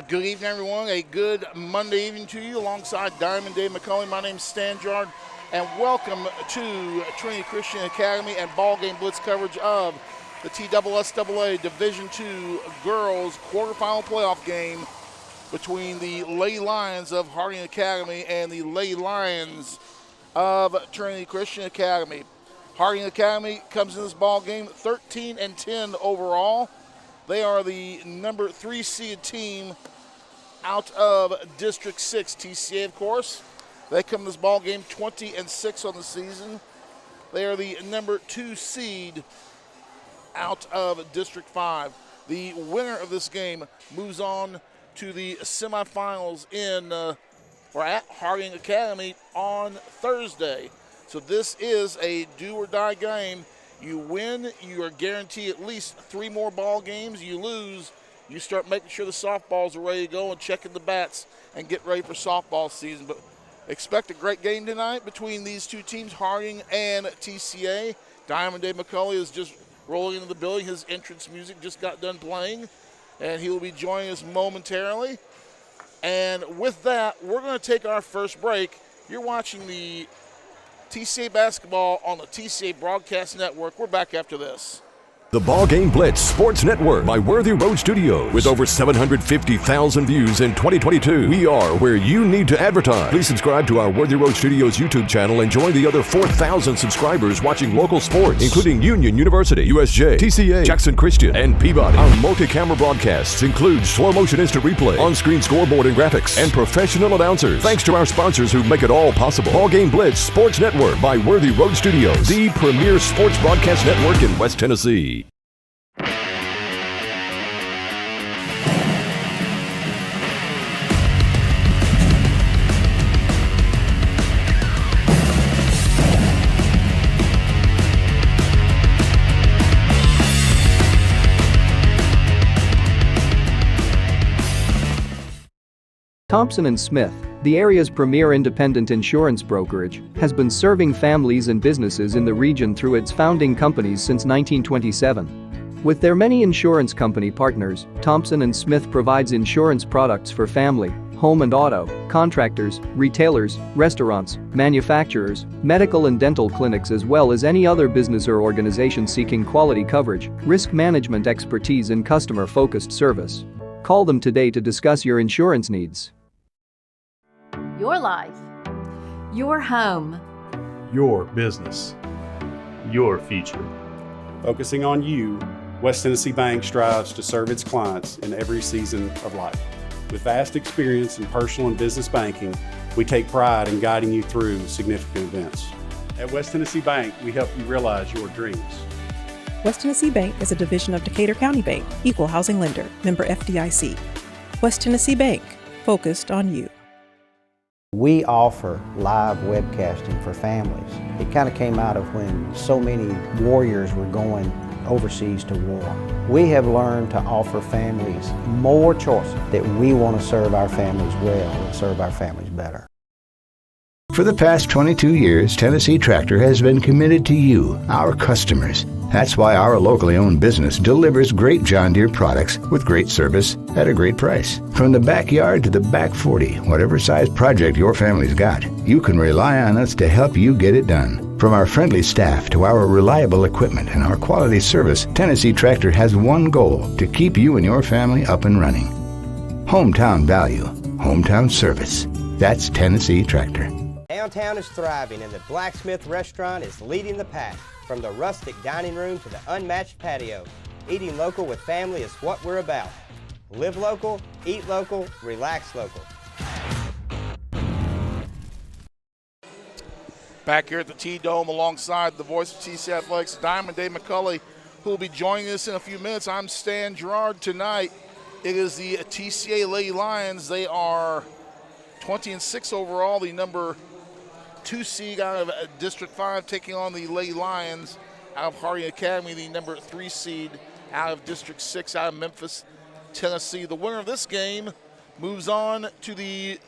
Good evening, everyone. A good Monday evening to you alongside Diamond Dave McCulley. My name's Stan Gerard, and welcome to Trinity Christian Academy and BallGame Blitz coverage of the TSSAA Division II Girls quarterfinal playoff game between the Lady Lions of Harding Academy and the Lady Lions of Trinity Christian Academy. Harding Academy comes in this ball game 13-10 overall. They are the number 3 seed team out of District 6, TCA, of course. They come in this ball game 20-6 on the season. They are the number 2 seed out of District 5. The winner of this game moves on to the semifinals at Harding Academy on Thursday. So this is a do-or-die game. You win, you are guaranteed at least 3 more ball games. You lose, you start making sure the softballs are ready to go and checking the bats and get ready for softball season. But expect a great game tonight between these two teams, Harding and TCA. Diamond Dave McCulley is just rolling into the building. His entrance music just got done playing, and he will be joining us momentarily. And with that, we're going to take our first break. You're watching the TCA basketball on the TCA Broadcast Network. We're back after this. The BallGame Blitz Sports Network by Worthy Road Studios. With over 750,000 views in 2022, we are where you need to advertise. Please subscribe to our Worthy Road Studios YouTube channel and join the other 4,000 subscribers watching local sports, including Union University, USJ, TCA, Jackson Christian, and Peabody. Our multi-camera broadcasts include slow-motion instant replay, on-screen scoreboard and graphics, and professional announcers. Thanks to our sponsors who make it all possible. BallGame Blitz Sports Network by Worthy Road Studios, the premier sports broadcast network in West Tennessee. Thompson & Smith, the area's premier independent insurance brokerage, has been serving families and businesses in the region through its founding companies since 1927. With their many insurance company partners, Thompson & Smith provides insurance products for family, home and auto, contractors, retailers, restaurants, manufacturers, medical and dental clinics, as well as any other business or organization seeking quality coverage, risk management expertise and customer-focused service. Call them today to discuss your insurance needs. Your life, your home, your business, your future. Focusing on you, West Tennessee Bank strives to serve its clients in every season of life. With vast experience in personal and business banking, we take pride in guiding you through significant events. At West Tennessee Bank, we help you realize your dreams. West Tennessee Bank is a division of Decatur County Bank, equal housing lender, member FDIC. West Tennessee Bank, focused on you. We offer live webcasting for families. It kind of came out of when so many warriors were going overseas to war. We have learned to offer families more choices, that we want to serve our families well and serve our families better. For the past 22 years, Tennessee Tractor has been committed to you, our customers. That's why our locally owned business delivers great John Deere products with great service at a great price. From the backyard to the back 40, whatever size project your family's got, you can rely on us to help you get it done. From our friendly staff to our reliable equipment and our quality service, Tennessee Tractor has one goal: to keep you and your family up and running. Hometown value, hometown service. That's Tennessee Tractor. Downtown is thriving and the Blacksmith Restaurant is leading the pack. From the rustic dining room to the unmatched patio, eating local with family is what we're about. Live local, eat local, relax local. Back here at the T-Dome alongside the voice of TCA Athletics, Diamond Dave McCulley, who will be joining us in a few minutes. I'm Stan Gerard. Tonight, it is the TCA Lady Lions. They are 20-6 overall, the number 2 seed out of District 5, taking on the Lady Lions out of Harding Academy, the number 3 seed out of District 6 out of Memphis, Tennessee. The winner of this game moves on to the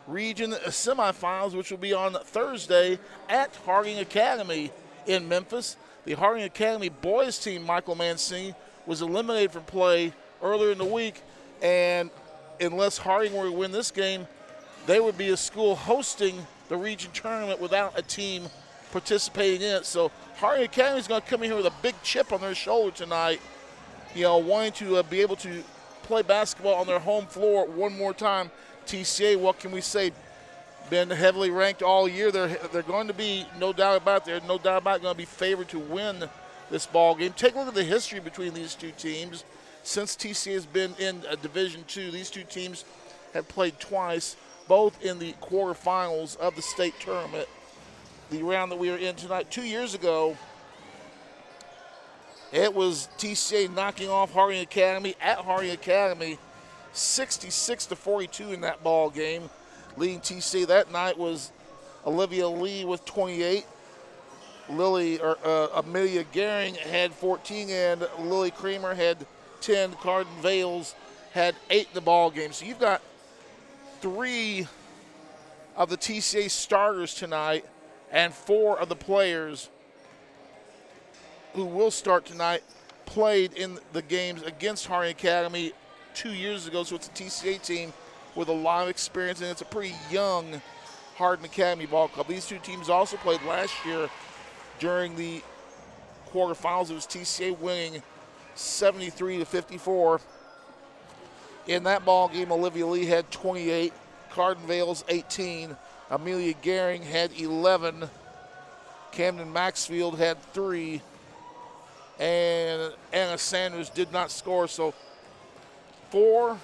region semifinals, which will be on Thursday at Harding Academy in Memphis. The Harding Academy boys team, Michael Mancini, was eliminated from play earlier in the week, and unless Harding were to win this game, they would be a school hosting the region tournament without a team participating in it. So Harding Academy is going to come in here with a big chip on their shoulder tonight, wanting to be able to play basketball on their home floor one more time. TCA, what can we say? Been heavily ranked all year. They're going to be, no doubt about it, going to be favored to win this ball game. Take a look at the history between these two teams. Since TCA has been in Division II, these two teams have played twice, both in the quarterfinals of the state tournament. The round that we are in tonight, 2 years ago, it was TCA knocking off Harding Academy at Harding Academy, 66-42 in that ball game. Leading TCA that night was Olivia Lee with 28. Amelia Gehring had 14, and Lily Creamer had 10. Carden Vales had 8 in the ball game. So you've got 3 of the TCA starters tonight and 4 of the players who will start tonight played in the games against Harding Academy 2 years ago. So it's a TCA team with a lot of experience, and it's a pretty young Harding Academy ball club. These two teams also played last year during the quarterfinals. It was TCA winning 73-54. In that ball game, Olivia Lee had 28, Carden Vales 18, Amelia Gehring had 11, Camden Maxfield had 3, and Anna Sanders did not score. So all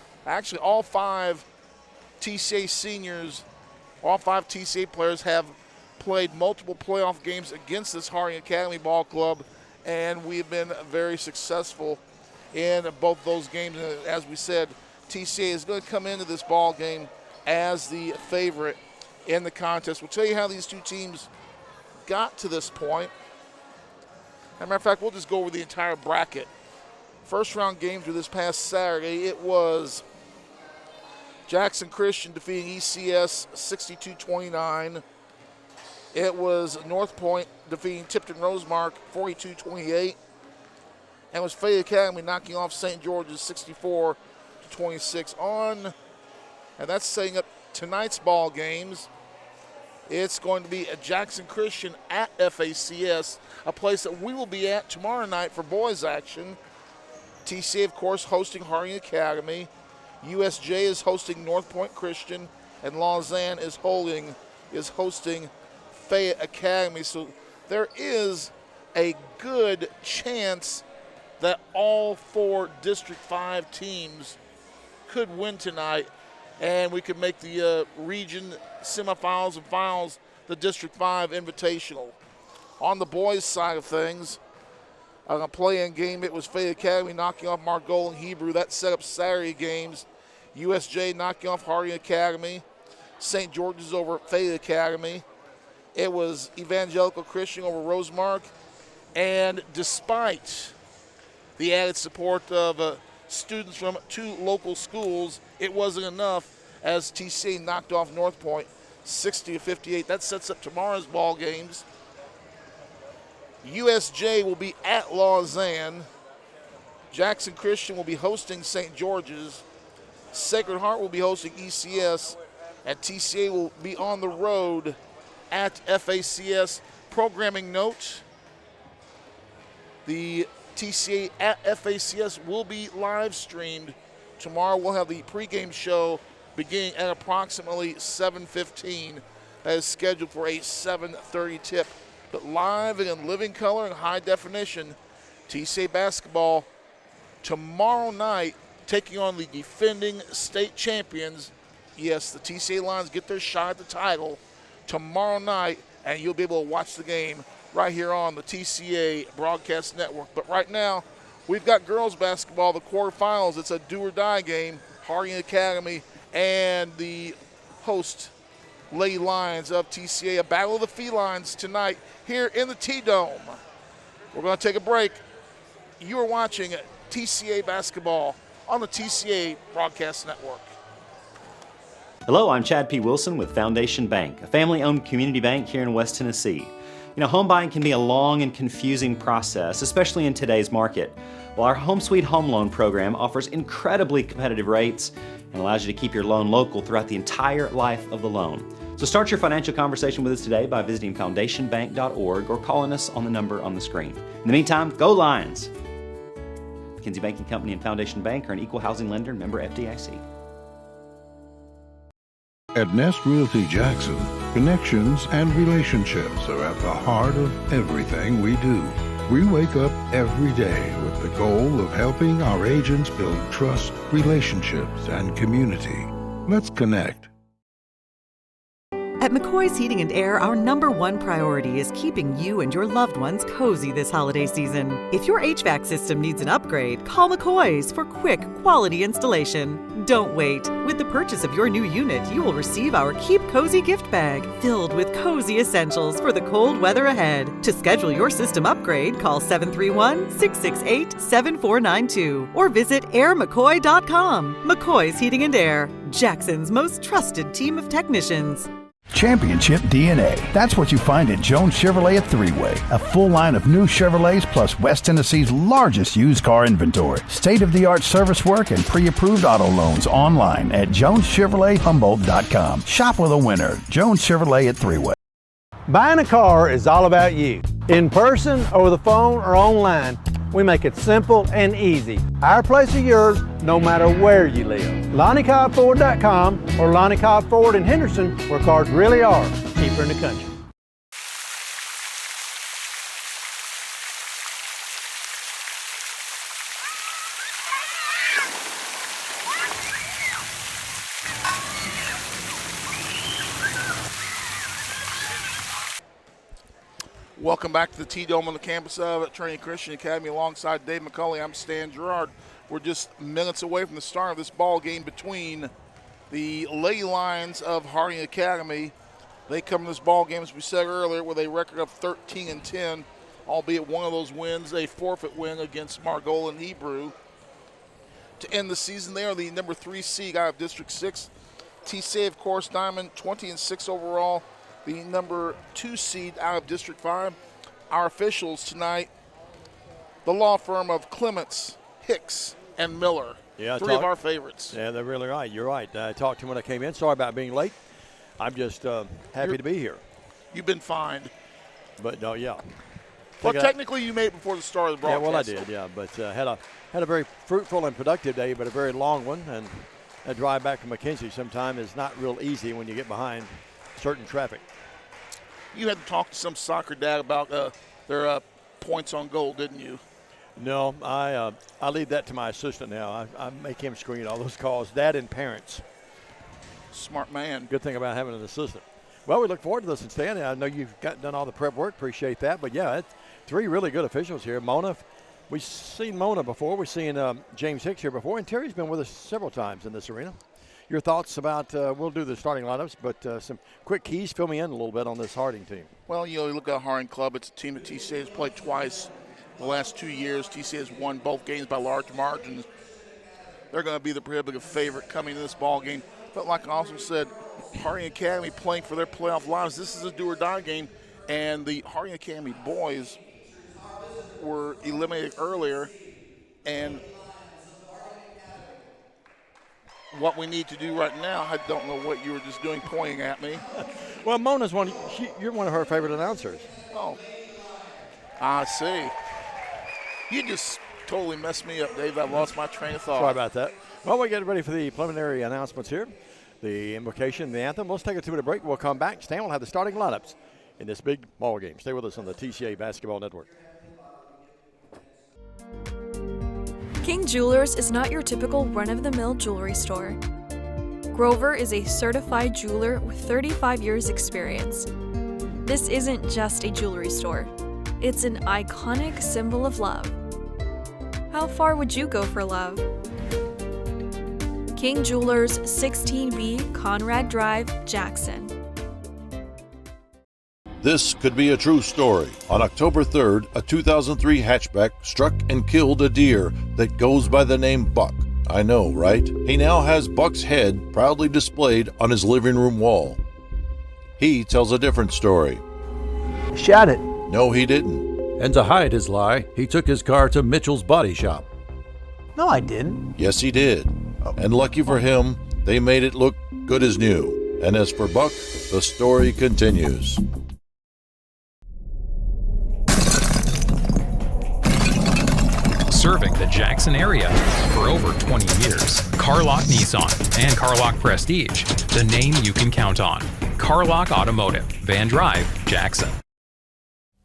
5 TCA seniors, all 5 TCA players have played multiple playoff games against this Harding Academy ball club, and we've been very successful in both those games. And as we said, TCA is going to come into this ball game as the favorite in the contest. We'll tell you how these two teams got to this point. As a matter of fact, we'll just go over the entire bracket. First round games were this past Saturday. It was Jackson Christian defeating ECS 62-29. It was North Point defeating Tipton Rosemark 42-28. And it was Fayette Academy knocking off St. George's 64-26 and that's setting up tonight's ball games. It's going to be a Jackson Christian at FACS, a place that we will be at tomorrow night for boys action. TCA, of course, hosting Harding Academy. USJ is hosting North Point Christian, and Lausanne is hosting Fayette Academy. So there is a good chance that all 4 District 5 teams could win tonight, and we could make the region semifinals and finals the District 5 Invitational. On the boys' side of things, a play-in game, it was Fayette Academy knocking off Margolin Hebrew. That set up Saturday games. USJ knocking off Harding Academy. St. George's over Fayette Academy. It was Evangelical Christian over Rosemark. And despite the added support of students from 2 local schools, it wasn't enough as TCA knocked off North Point 60-58. That sets up tomorrow's ball games. USJ will be at Lausanne. Jackson Christian will be hosting St. George's. Sacred Heart will be hosting ECS, and TCA will be on the road at FACS. Programming note, the TCA at FACS will be live streamed. Tomorrow we'll have the pregame show beginning at approximately 7:15. That is scheduled for a 7:30 tip. But live and in living color and high definition, TCA basketball tomorrow night taking on the defending state champions. Yes, the TCA Lions get their shot at the title tomorrow night, and you'll be able to watch the game right here on the TCA Broadcast Network. But right now, we've got girls basketball, the quarterfinals. It's a do-or-die game. Harding Academy and the host Lady Lions of TCA. A battle of the felines tonight here in the T-Dome. We're going to take a break. You are watching TCA basketball on the TCA Broadcast Network. Hello, I'm Chad P. Wilson with Foundation Bank, a family-owned community bank here in West Tennessee. You know, home buying can be a long and confusing process, especially in today's market. Well, our Home Sweet Home Loan program offers incredibly competitive rates and allows you to keep your loan local throughout the entire life of the loan. So start your financial conversation with us today by visiting foundationbank.org or calling us on the number on the screen. In the meantime, go Lions! McKinsey Banking Company and Foundation Bank are an equal housing lender, member FDIC. At Nest Realty Jackson, connections and relationships are at the heart of everything we do. We wake up every day with the goal of helping our agents build trust, relationships, and community. Let's connect. At McCoy's Heating and Air, our #1 priority is keeping you and your loved ones cozy this holiday season. If your HVAC system needs an upgrade, call McCoy's for quick, quality installation. Don't wait. With the purchase of your new unit, you will receive our Keep Cozy gift bag filled with cozy essentials for the cold weather ahead. To schedule your system upgrade, call 731-668-7492 or visit airmccoy.com. McCoy's Heating and Air, Jackson's most trusted team of technicians. Championship DNA. That's what you find at Jones Chevrolet at Three-Way. A full line of new Chevrolets plus West Tennessee's largest used car inventory. State-of-the-art service work and pre-approved auto loans online at JonesChevroletHumboldt.com. Shop with a winner. Jones Chevrolet at Three-Way. Buying a car is all about you. In person, over the phone, or online, we make it simple and easy. Our place is yours, no matter where you live. LonnieCobbFord.com or Lonnie Cobb Ford in Henderson, where cars really are cheaper in the country. Welcome back to the T-Dome on the campus of Trinity Christian Academy alongside Dave McCulley. I'm Stan Gerard. We're just minutes away from the start of this ball game between the Lady Lions of Harding Academy. They come to this ball game, as we said earlier, with a record of 13-10, albeit one of those wins, a forfeit win against Margolan Hebrew. To end the season, they are the number 3 seed out of District 6. TCA, of course, Diamond, 20-6 overall. The number 2 seed out of District 5. Our officials tonight, the law firm of Clements, Hicks, and Miller. Yeah, three of our favorites. Yeah, they're really right. You're right. I talked to them when I came in. Sorry about being late. I'm just happy to be here. You've been fined. But, no, yeah. Well, technically you made it before the start of the broadcast. Yeah, well, I did, yeah. But had a very fruitful and productive day, but a very long one. And a drive back from McKinsey sometime is not real easy when you get behind certain traffic. You had to talk to some soccer dad about their points on goal, didn't you? No, I leave that to my assistant now. I make him screen all those calls, dad and parents. Smart man. Good thing about having an assistant. Well, we look forward to this, and Stan, I know you've done all the prep work. Appreciate that. But, yeah, it's 3 really good officials here. Mona, we've seen Mona before. We've seen James Hicks here before, and Terry's been with us several times in this arena. Your thoughts about, we'll do the starting lineups, but some quick keys. Fill me in a little bit on this Harding team. Well, you look at Harding Club. It's a team that TCA has played twice the last 2 years. TCA has won both games by large margins. They're going to be the prohibitive favorite coming to this ball game. But like I also said, Harding Academy playing for their playoff lives. This is a do-or-die game, and the Harding Academy boys were eliminated earlier, and what we need to do right now, I don't know what you were just doing pointing at me. Well, Mona's you're one of her favorite announcers. Oh, I see. You just totally messed me up, Dave. I lost my train of thought. Sorry about that. Well, we get ready for the preliminary announcements here. The invocation, the anthem. Let's take a 2-minute break. We'll come back. Stan will have the starting lineups in this big ball game. Stay with us on the TCA Basketball Network. King Jewelers is not your typical run-of-the-mill jewelry store. Grover is a certified jeweler with 35 years experience. This isn't just a jewelry store. It's an iconic symbol of love. How far would you go for love? King Jewelers, 16B Conrad Drive, Jackson. This could be a true story. On October 3rd, a 2003 hatchback struck and killed a deer that goes by the name Buck. I know, right? He now has Buck's head proudly displayed on his living room wall. He tells a different story. Shot it. No, he didn't. And to hide his lie, he took his car to Mitchell's Body Shop. No, I didn't. Yes, he did. And lucky for him, they made it look good as new. And as for Buck, the story continues. Serving the Jackson area for over 20 years. Carlock Nissan and Carlock Prestige, the name you can count on. Carlock Automotive, Van Drive, Jackson.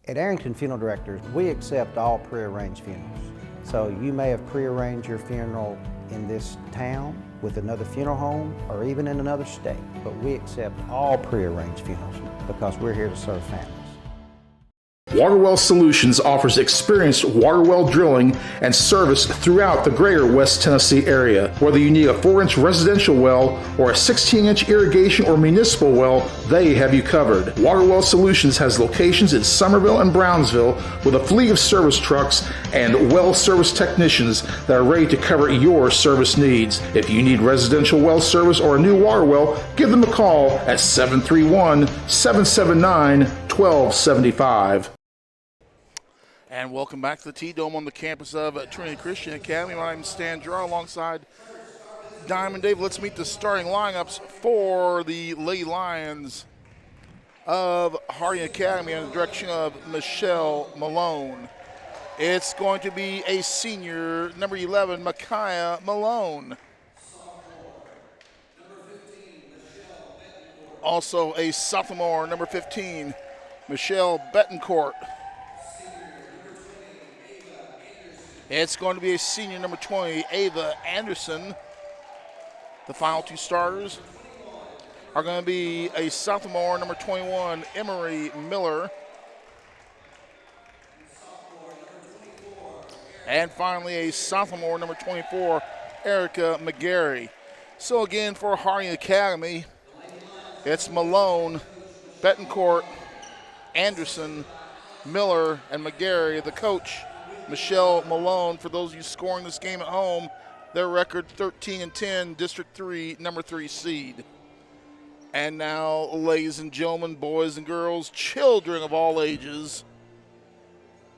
At Arrington Funeral Directors, we accept all prearranged funerals. So you may have prearranged your funeral in this town with another funeral home or even in another state, but we accept all prearranged funerals because we're here to serve families. Waterwell Solutions offers experienced water well drilling and service throughout the greater West Tennessee area. Whether you need a 4-inch residential well or a 16-inch irrigation or municipal well, they have you covered. Waterwell Solutions has locations in Summerville and Brownsville with a fleet of service trucks and well service technicians that are ready to cover your service needs. If you need residential well service or a new water well, give them a call at 731-779-1275. And welcome back to the T-Dome on the campus of Trinity Christian Academy. My name is Stan Jarrell alongside Diamond Dave. Let's meet the starting lineups for the Lady Lions of Harding Academy under the direction of Michelle Malone. It's going to be a senior, number 11, Micaiah Malone. Also a sophomore, number 15, Michelle Betancourt. It's going to be a senior, number 20, Ava Anderson. The final two starters are going to be a sophomore, number 21, Emery Miller. And finally, a sophomore, number 24, Erica McGarry. So again, for Harding Academy, it's Malone, Betancourt, Anderson, Miller, and McGarry. The coach, Michelle Malone. For those of you scoring this game at home, their record 13-10, District 3, number 3 seed. And now, ladies and gentlemen, boys and girls, children of all ages,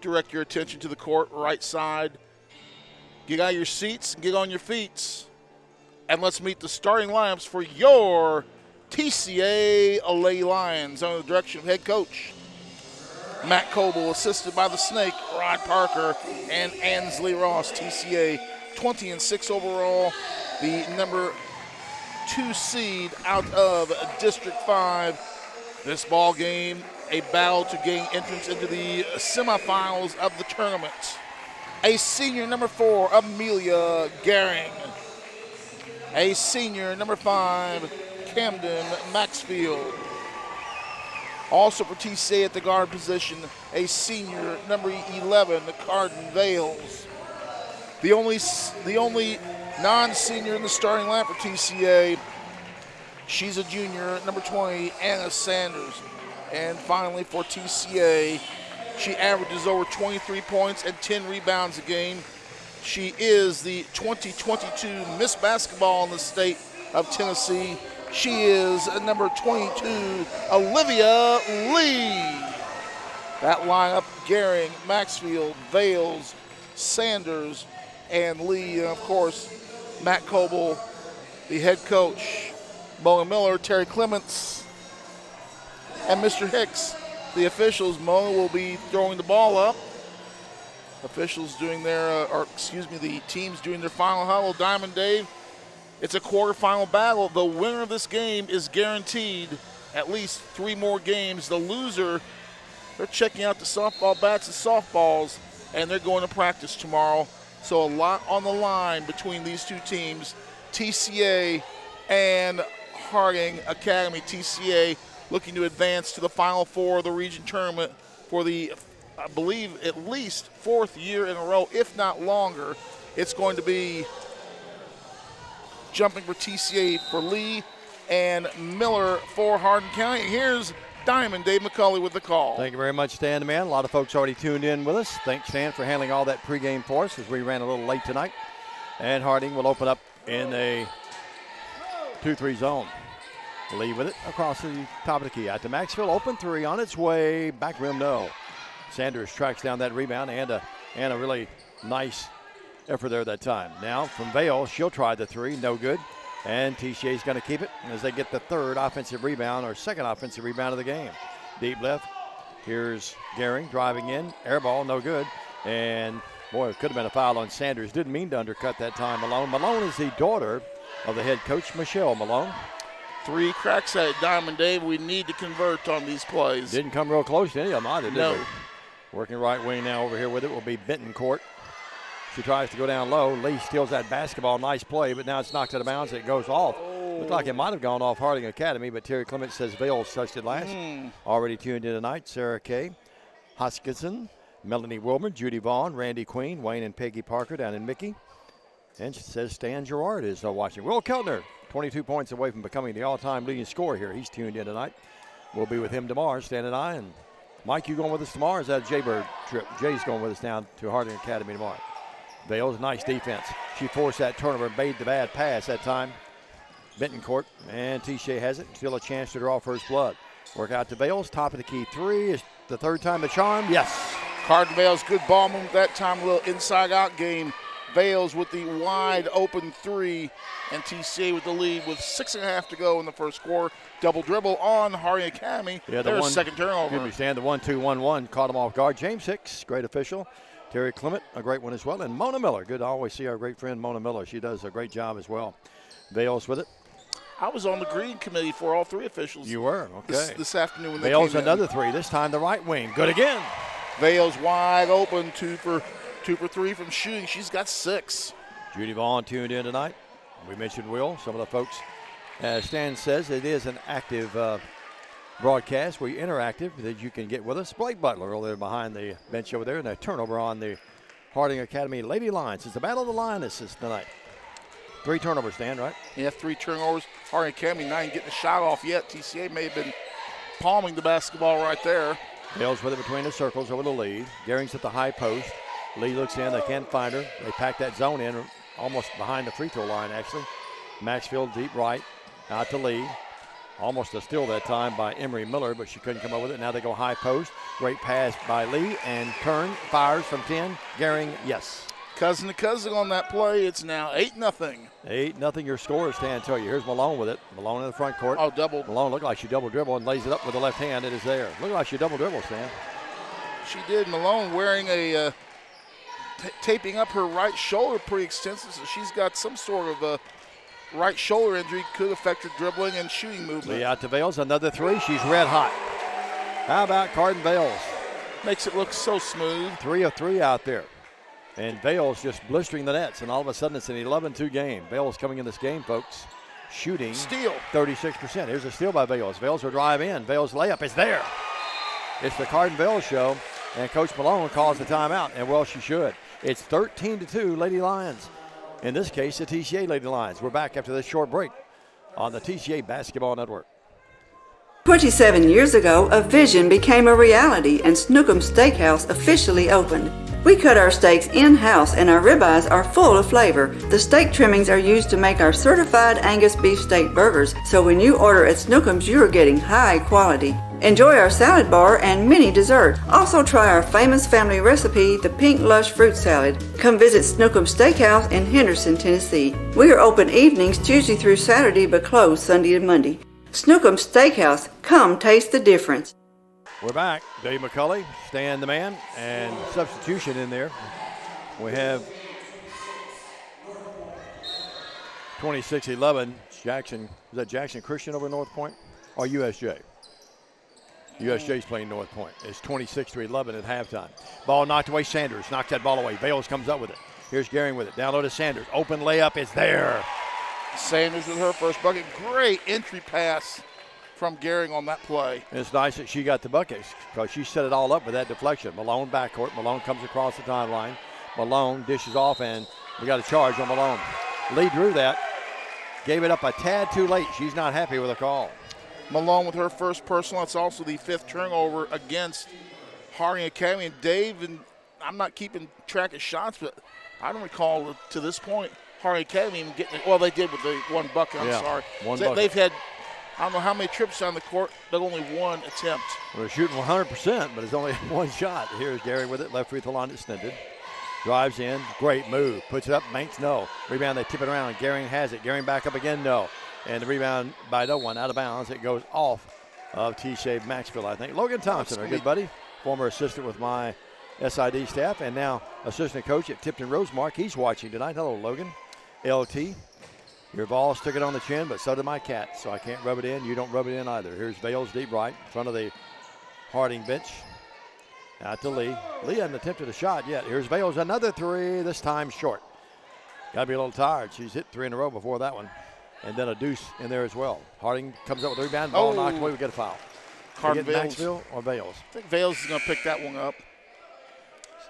direct your attention to the court, right side. Get out of your seats and get on your feet. And let's meet the starting lineups for your TCA Lady Lions under the direction of head coach Matt Coble, assisted by the Snake, Rod Parker, and Ansley Ross. TCA 20-6 overall, the number 2 seed out of District 5. This ball game, a battle to gain entrance into the semifinals of the tournament. A senior, number 4, Amelia Gehring. A senior, number 5, Camden Maxfield. Also for TCA at the guard position, a senior, number 11, Carden Vales. The only non-senior in the starting line for TCA, she's a junior, number 20, Anna Sanders. And finally for TCA, she averages over 23 points and 10 rebounds a game. She is the 2022 Miss Basketball in the state of Tennessee. She is number 22, Olivia Lee. That lineup, Gehring, Maxfield, Vales, Sanders, and Lee. And of course, Matt Coble, the head coach, Mona Miller, Terry Clements, and Mr. Hicks. The officials, Mona will be throwing the ball up. Officials doing their, the teams doing their final huddle. Diamond Dave, it's a quarterfinal battle. The winner of this game is guaranteed at least 3 more games. The loser, they're checking out the softball bats and softballs, and they're going to practice tomorrow. So a lot on the line between these two teams, TCA and Harding Academy. TCA looking to advance to the Final Four of the region tournament for the, I believe, at least 4th year in a row, if not longer. It's going to be jumping for TCA for Lee and Miller for Hardin County. Here's Diamond Dave McCulley with the call. Thank you very much, Stan, the man. A lot of folks already tuned in with us. Thanks, Stan, for handling all that pregame for us as we ran a little late tonight. And Harding will open up in a 2-3 zone. Lee with it across the top of the key. Out to Maxfield. Open three on its way. Back rim, no. Sanders tracks down that rebound and a really nice effort there that time. Now from Vale, she'll try the three. No good. And TCA's going to keep it as they get the third offensive rebound or second offensive rebound of the game. Deep left. Here's Gehring driving in. Air ball, no good. And, boy, it could have been a foul on Sanders. Didn't mean to undercut that time, Malone. Malone is the daughter of the head coach, Michelle Malone. 3 cracks at Diamond Dave. We need to convert on these plays. Didn't come real close to any of them either, did No. we? Working right wing now over here with it will be Bentoncourt. She tries to go down low. Lee steals that basketball. Nice play, but now it's knocked out of bounds. It goes off. Looked like it might have gone off Harding Academy, but Terry Clement says Vale's touched it last. Already tuned in tonight. Sarah Kay, Hoskinson, Melanie Wilmer, Judy Vaughn, Randy Queen, Wayne and Peggy Parker down in Mickey. And she says Stan Gerard is watching. Will Keltner, 22 points away from becoming the all-time leading scorer here. He's tuned in tonight. We'll be with him tomorrow, Stan and I. And Mike, you going with us tomorrow? Or is that a Jaybird trip? Jay's going with us down to Harding Academy tomorrow. Vale's nice defense. She forced that turnover and made the bad pass that time. Bentoncourt, and TCA has it. Still a chance to draw first blood. Work out to Vale's. Top of the key three. Is the third time the charm? Yes. Carden Vale's good ball movement that time. A little inside-out game. Vale's with the wide open three, and TCA with the lead with 6.5 to go in the first quarter. Double dribble on Harding Academy. Yeah, There's second turnover. Good stand. The 1-2-1-1 caught him off guard. James Hicks, great official. Terry Clement, a great one as well. And Mona Miller. Good to always see our great friend Mona Miller. She does a great job as well. Vale's with it. I was on the green committee for all 3 officials. You were, okay. This afternoon when they Vale's came another in. 3. This time the right wing. Good again. Vale's wide open, 2 for 3 from shooting. She's got 6. Judy Vaughn tuned in tonight. We mentioned Will. Some of the folks, as Stan says, it is an active broadcast. We're interactive that you can get with us. Blake Butler over there behind the bench over there, and a turnover on the Harding Academy Lady Lions. It's the battle of the Lionesses tonight. 3 turnovers, Stan, right? Yeah, 3 turnovers. Harding Academy not even getting a shot off yet. TCA may have been palming the basketball right there. Hales with it between the circles over the lead. Gehring's at the high post. Lee looks in. They can't find her. They pack that zone in almost behind the free throw line, actually. Maxfield deep right. Out to Lee. Almost a steal that time by Emery Miller, but she couldn't come up with it. Now they go high post. Great pass by Lee, and turn, fires from 10. Gehring, yes. Cousin to cousin on that play. It's now 8-0. 8-0 your score, Stan tell you. Here's Malone with it. Malone in the front court. Oh, double. Malone looked like she double dribble and lays it up with the left hand. It is there. Looked like she double dribble, Stan. She did. Malone wearing a taping up her right shoulder pretty extensive, so she's got some sort of a right shoulder injury. Could affect her dribbling and shooting movement. Lee out to Vales, another 3. She's red hot. How about Carden Vales? Makes it look so smooth. 3 of 3 out there. And Vales just blistering the nets, and all of a sudden it's an 11-2 game. Vales coming in this game, folks, shooting steal 36%. Here's a steal by Vales. Vales will drive in. Vales layup is there. It's the Carden Vales show, and Coach Malone calls the timeout, and well, she should. It's 13-2 Lady Lions. In this case, the TCA Lady Lions. We're back after this short break on the TCA Basketball Network. 27 years ago, a vision became a reality and Snookum Steakhouse officially opened. We cut our steaks in-house and our ribeyes are full of flavor. The steak trimmings are used to make our certified Angus beef steak burgers, so when you order at Snookum's, you are getting high quality. Enjoy our salad bar and mini dessert. Also try our famous family recipe, the Pink Lush Fruit Salad. Come visit Snookum Steakhouse in Henderson, Tennessee. We are open evenings Tuesday through Saturday but closed Sunday and Monday. Snookum Steakhouse, come taste the difference. We're back. Dave McCulley, Stan the man, and substitution in there. We have 26-11. Jackson, is that Jackson Christian over North Point or USJ? USJ's playing North Point. It's 26-11 at halftime. Ball knocked away. Sanders knocks that ball away. Vales comes up with it. Here's Gehring with it. Down low to Sanders. Open layup is there. Sanders with her first bucket. Great entry pass from Gehring on that play. And it's nice that she got the buckets because she set it all up with that deflection. Malone backcourt. Malone comes across the timeline. Malone dishes off, and we got a charge on Malone. Lee drew that. Gave it up a tad too late. She's not happy with the call. Malone with her first personal. It's also the 5th turnover against Harding Academy. And Dave, and I'm not keeping track of shots, but I don't recall to this point Harding Academy even getting it. Well, they did with the 1 bucket. I'm sorry. One bucket. They've had I don't know how many trips down the court, but only one attempt. We're shooting 100%, but it's only one shot. Here's Gary with it. Left free throw line extended. Drives in. Great move. Puts it up. Banks, no. Rebound, they tip it around. Gehring has it. Gehring back up again, no. And the rebound by no one out of bounds. It goes off of TCA Maxfield, I think. Logan Thompson, our good buddy, former assistant with my SID staff, and now assistant coach at Tipton Rosemark. He's watching tonight. Hello, Logan. LT. Your ball stuck it on the chin, but so did my cat, so I can't rub it in. You don't rub it in either. Here's Vales deep right in front of the Harding bench. Out to Lee. Lee hasn't attempted a shot yet. Here's Vales, another three, this time short. Got to be a little tired. She's hit 3 in a row before that one. And then a deuce in there as well. Harding comes up with a rebound. Ball knocked away. We get a foul. Maxfield or Vales? I think Vales is going to pick that one up.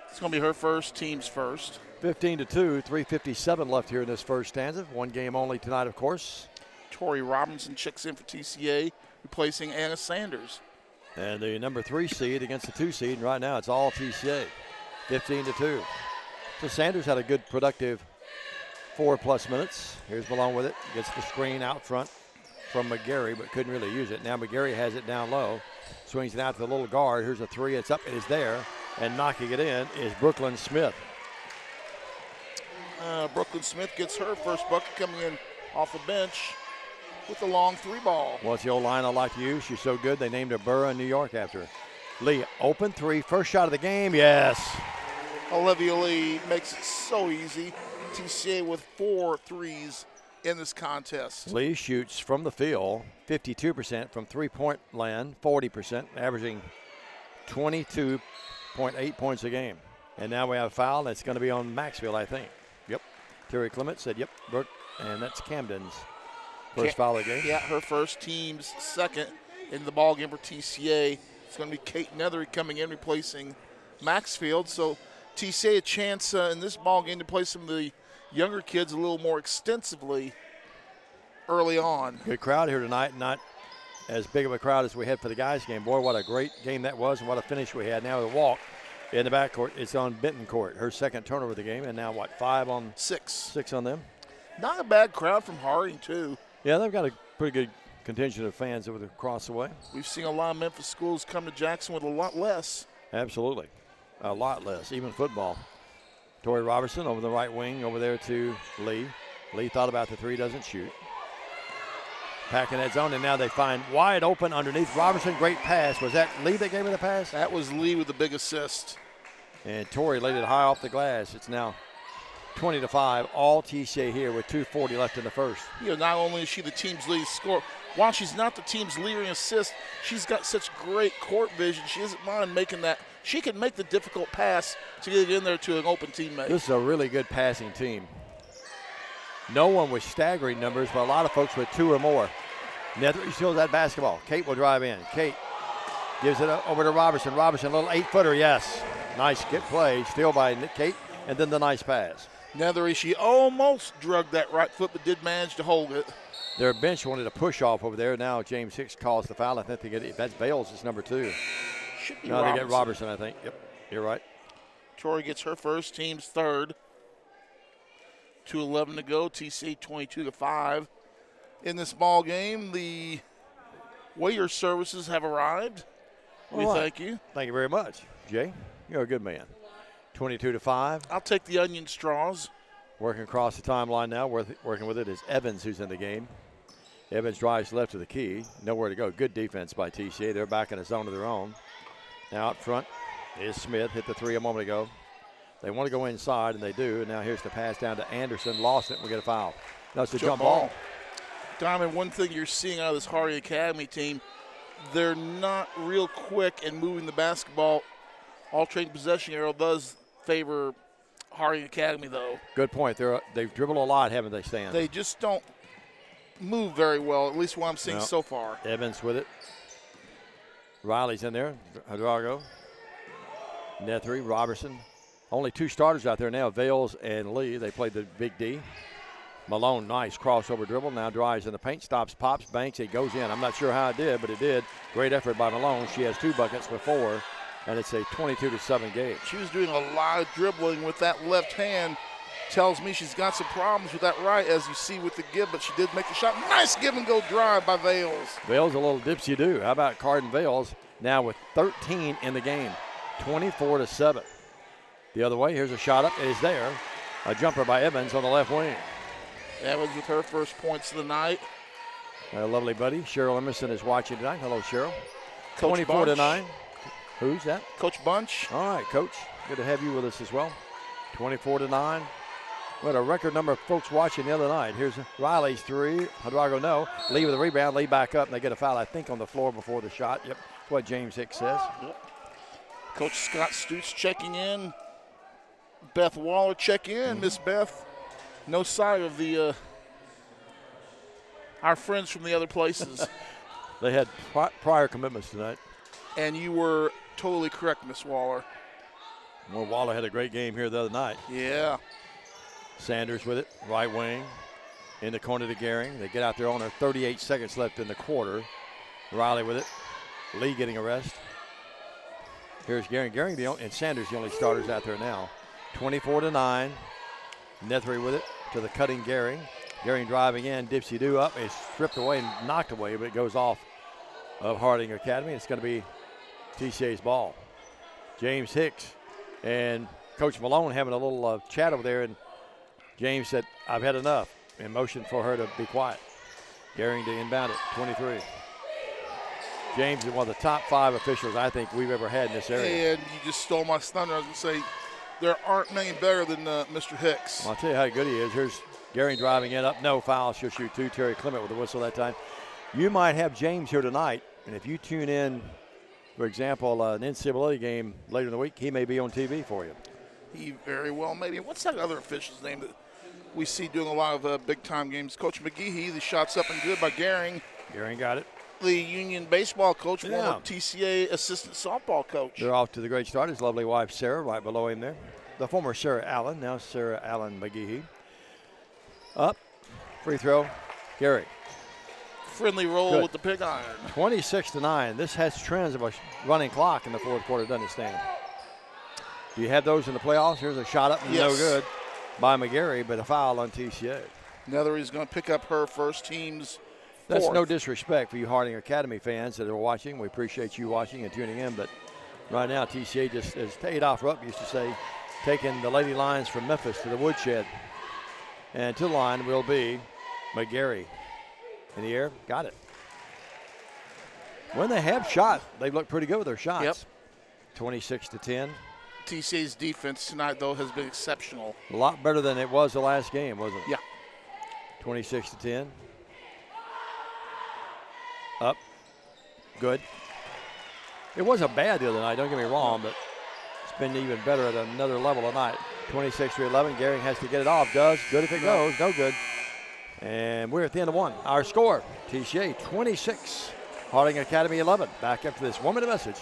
It's going to be her first, team's first. 15-2, 3:57 left here in this first stanza. One game only tonight, of course. Tori Robinson checks in for TCA, replacing Anna Sanders. And the number 3 seed against the 2 seed, and right now it's all TCA. 15-2. So Sanders had a good, productive 4+ minutes. Here's Malone with it. Gets the screen out front from McGarry, but couldn't really use it. Now McGarry has it down low. Swings it out to the little guard. Here's a 3. It's up. It is there. And knocking it in is Brooklyn Smith. Brooklyn Smith gets her first bucket coming in off the bench with the long 3 ball. Well, it's the old line I like to use. She's so good, they named her borough in New York after her. Lee, open 3. First shot of the game. Yes. Olivia Lee makes it so easy. TCA with 4 threes in this contest. Lee shoots from the field 52%, from 3-point land 40%, averaging 22.8 points a game. And now we have a foul that's going to be on Maxfield, I think. Yep. Terry Clement said, yep, Brooke, and that's Camden's first foul of the game. Yeah, her first, team's second in the ball game for TCA. It's going to be Kate Nethery coming in, replacing Maxfield. So TCA a chance in this ball game to play some of the younger kids a little more extensively early on. Good crowd here tonight. Not as big of a crowd as we had for the guys' game. Boy, what a great game that was, and what a finish we had. Now the walk in the backcourt. It's on Benton court. Her second turnover of the game, and now what, 5 on 6? 6 on them. Not a bad crowd from Harding, too. Yeah, they've got a pretty good contingent of fans over across the way. We've seen a lot of Memphis schools come to Jackson with a lot less. Absolutely. A lot less, even football. Tori Robertson over the right wing, over there to Lee. Lee thought about the 3, doesn't shoot. Packing that zone, and now they find wide open underneath. Robertson, great pass. Was that Lee that gave her the pass? That was Lee with the big assist. And Tori laid it high off the glass. It's now 20-5, all TCA here with 2:40 left in the first. You know, not only is she the team's lead scorer, while she's not the team's leader in assists, she's got such great court vision. She doesn't mind making that. She can make the difficult pass to get it in there to an open teammate. This is a really good passing team. No one with staggering numbers, but a lot of folks with 2 or more. Nethery steals that basketball. Kate will drive in. Kate gives it over to Robertson. Robertson, a little 8-footer, yes. Nice get play, steal by Kate, and then the nice pass. Nethery, she almost drugged that right foot, but did manage to hold it. Their bench wanted to push off over there. Now James Hicks calls the foul. I think they get it. That's Bales, it's number 2. Should be no, Robertson. They get Robertson, I think. Yep, you're right. Tori gets her first, team's third. 2:11 to go. TCA 22-5. In this ball game, the waiter services have arrived. We thank you. Thank you very much, Jay. You're a good man. 22-5. I'll take the onion straws. Working across the timeline now. Working with it is Evans, who's in the game. Evans drives left to the key. Nowhere to go. Good defense by TCA. They're back in a zone of their own. Now out front is Smith. Hit the 3 a moment ago. They want to go inside, and they do. And now here's the pass down to Anderson. Lost it. We get a foul. No, it's a jump ball. Diamond, one thing you're seeing out of this Harding Academy team, they're not real quick in moving the basketball. Alternating possession arrow does favor Harding Academy, though. Good point. They've dribbled a lot, haven't they, Stan? They just don't move very well, at least what I'm seeing so far. Evans with it. Riley's in there. Hadrago. Nethery, Robertson. Only 2 starters out there now, Vales and Lee. They played the big D. Malone, nice crossover dribble. Now drives in the paint, stops, pops, banks. It goes in. I'm not sure how it did, but it did. Great effort by Malone. She has 2 buckets with 4, and it's a 22-7 game. She was doing a lot of dribbling with that left hand. tells me she's got some problems with that right, as you see with the give, but she did make the shot. Nice give-and-go drive by Vales. Vales a little dipsy-do. How about Cardin Vales now with 13 in the game, 24-7. The other way, here's a shot up. It is there. A jumper by Evans on the left wing. Evans with her first points of the night. A lovely buddy. Cheryl Emerson is watching tonight. Hello, Cheryl. Coach 24-9. Who's that? Coach Bunch. All right, Coach. Good to have you with us as well. 24-9. We had a record number of folks watching the other night. Here's Riley's three. Hidalgo, no. Lee with a rebound. Lee back up, and they get a foul, I think, on the floor before the shot. Yep, that's what James Hicks says. Yep. Coach Scott Stutz checking in. Beth Waller check in. Miss Beth, no sign of the our friends from the other places. They had prior commitments tonight. And you were totally correct, Miss Waller. Well, Waller had a great game here the other night. Yeah. Sanders with it, right wing, in the corner to Gehring. They get out there on her 38 seconds left in the quarter. Riley with it. Lee getting a rest. Here's Gehring. Gehring and Sanders the only starters out there now. 24-9. Nethery with it to the cutting Gehring. Gehring driving in, dipsy-do up. It's stripped away and knocked away, but it goes off of Harding Academy. It's going to be TCA's ball. James Hicks and Coach Malone having a little chat over there, and James said, I've had enough, and motioned for her to be quiet. Gehring to inbound it, 23. James is one of the top 5 officials I think we've ever had in this area. And you just stole my thunder. I was going to say, there aren't many better than Mr. Hicks. Well, I'll tell you how good he is. Here's Gehring driving in, up, no foul. She'll shoot 2. Terry Clement with the whistle that time. You might have James here tonight, and if you tune in, for example, an NCAA game later in the week, he may be on TV for you. He very well maybe. What's that other official's name that we see doing a lot of big-time games? Coach McGehee, the shot's up and good by Gehring. Gehring got it. The Union baseball coach, Yeah. former TCA assistant softball coach. They're off to the great start. His lovely wife, Sarah, right below him there. The former Sarah Allen, now Sarah Allen McGehee. Up, free throw, Gehring. Friendly roll Good. with the pig iron. 26-9. This has trends of a running clock in the fourth quarter, doesn't it, Stan? Do you have those in the playoffs? Here's a shot up and no good by McGarry, but a foul on TCA. Nethery's going to pick up her first team's That's fourth. no disrespect for you Harding Academy fans that are watching. We appreciate you watching and tuning in, but right now TCA just, as Adolph Rupp used to say, taking the Lady Lions from Memphis to the woodshed. And to the line will be McGarry. In the air, got it. When they have shot, they look pretty good with their shots. Yep. 26-10. TCA's defense tonight, though, has been exceptional. A lot better than it was the last game, wasn't it? Yeah. 26-10. Up. Good. It wasn't bad the other night, don't get me wrong, but it's been even better at another level tonight. 26-11. Gehring has to get it off. Does. Good if it goes. No good. And we're at the end of one. Our score, TCA 26, Harding Academy 11. Back after this 1-minute message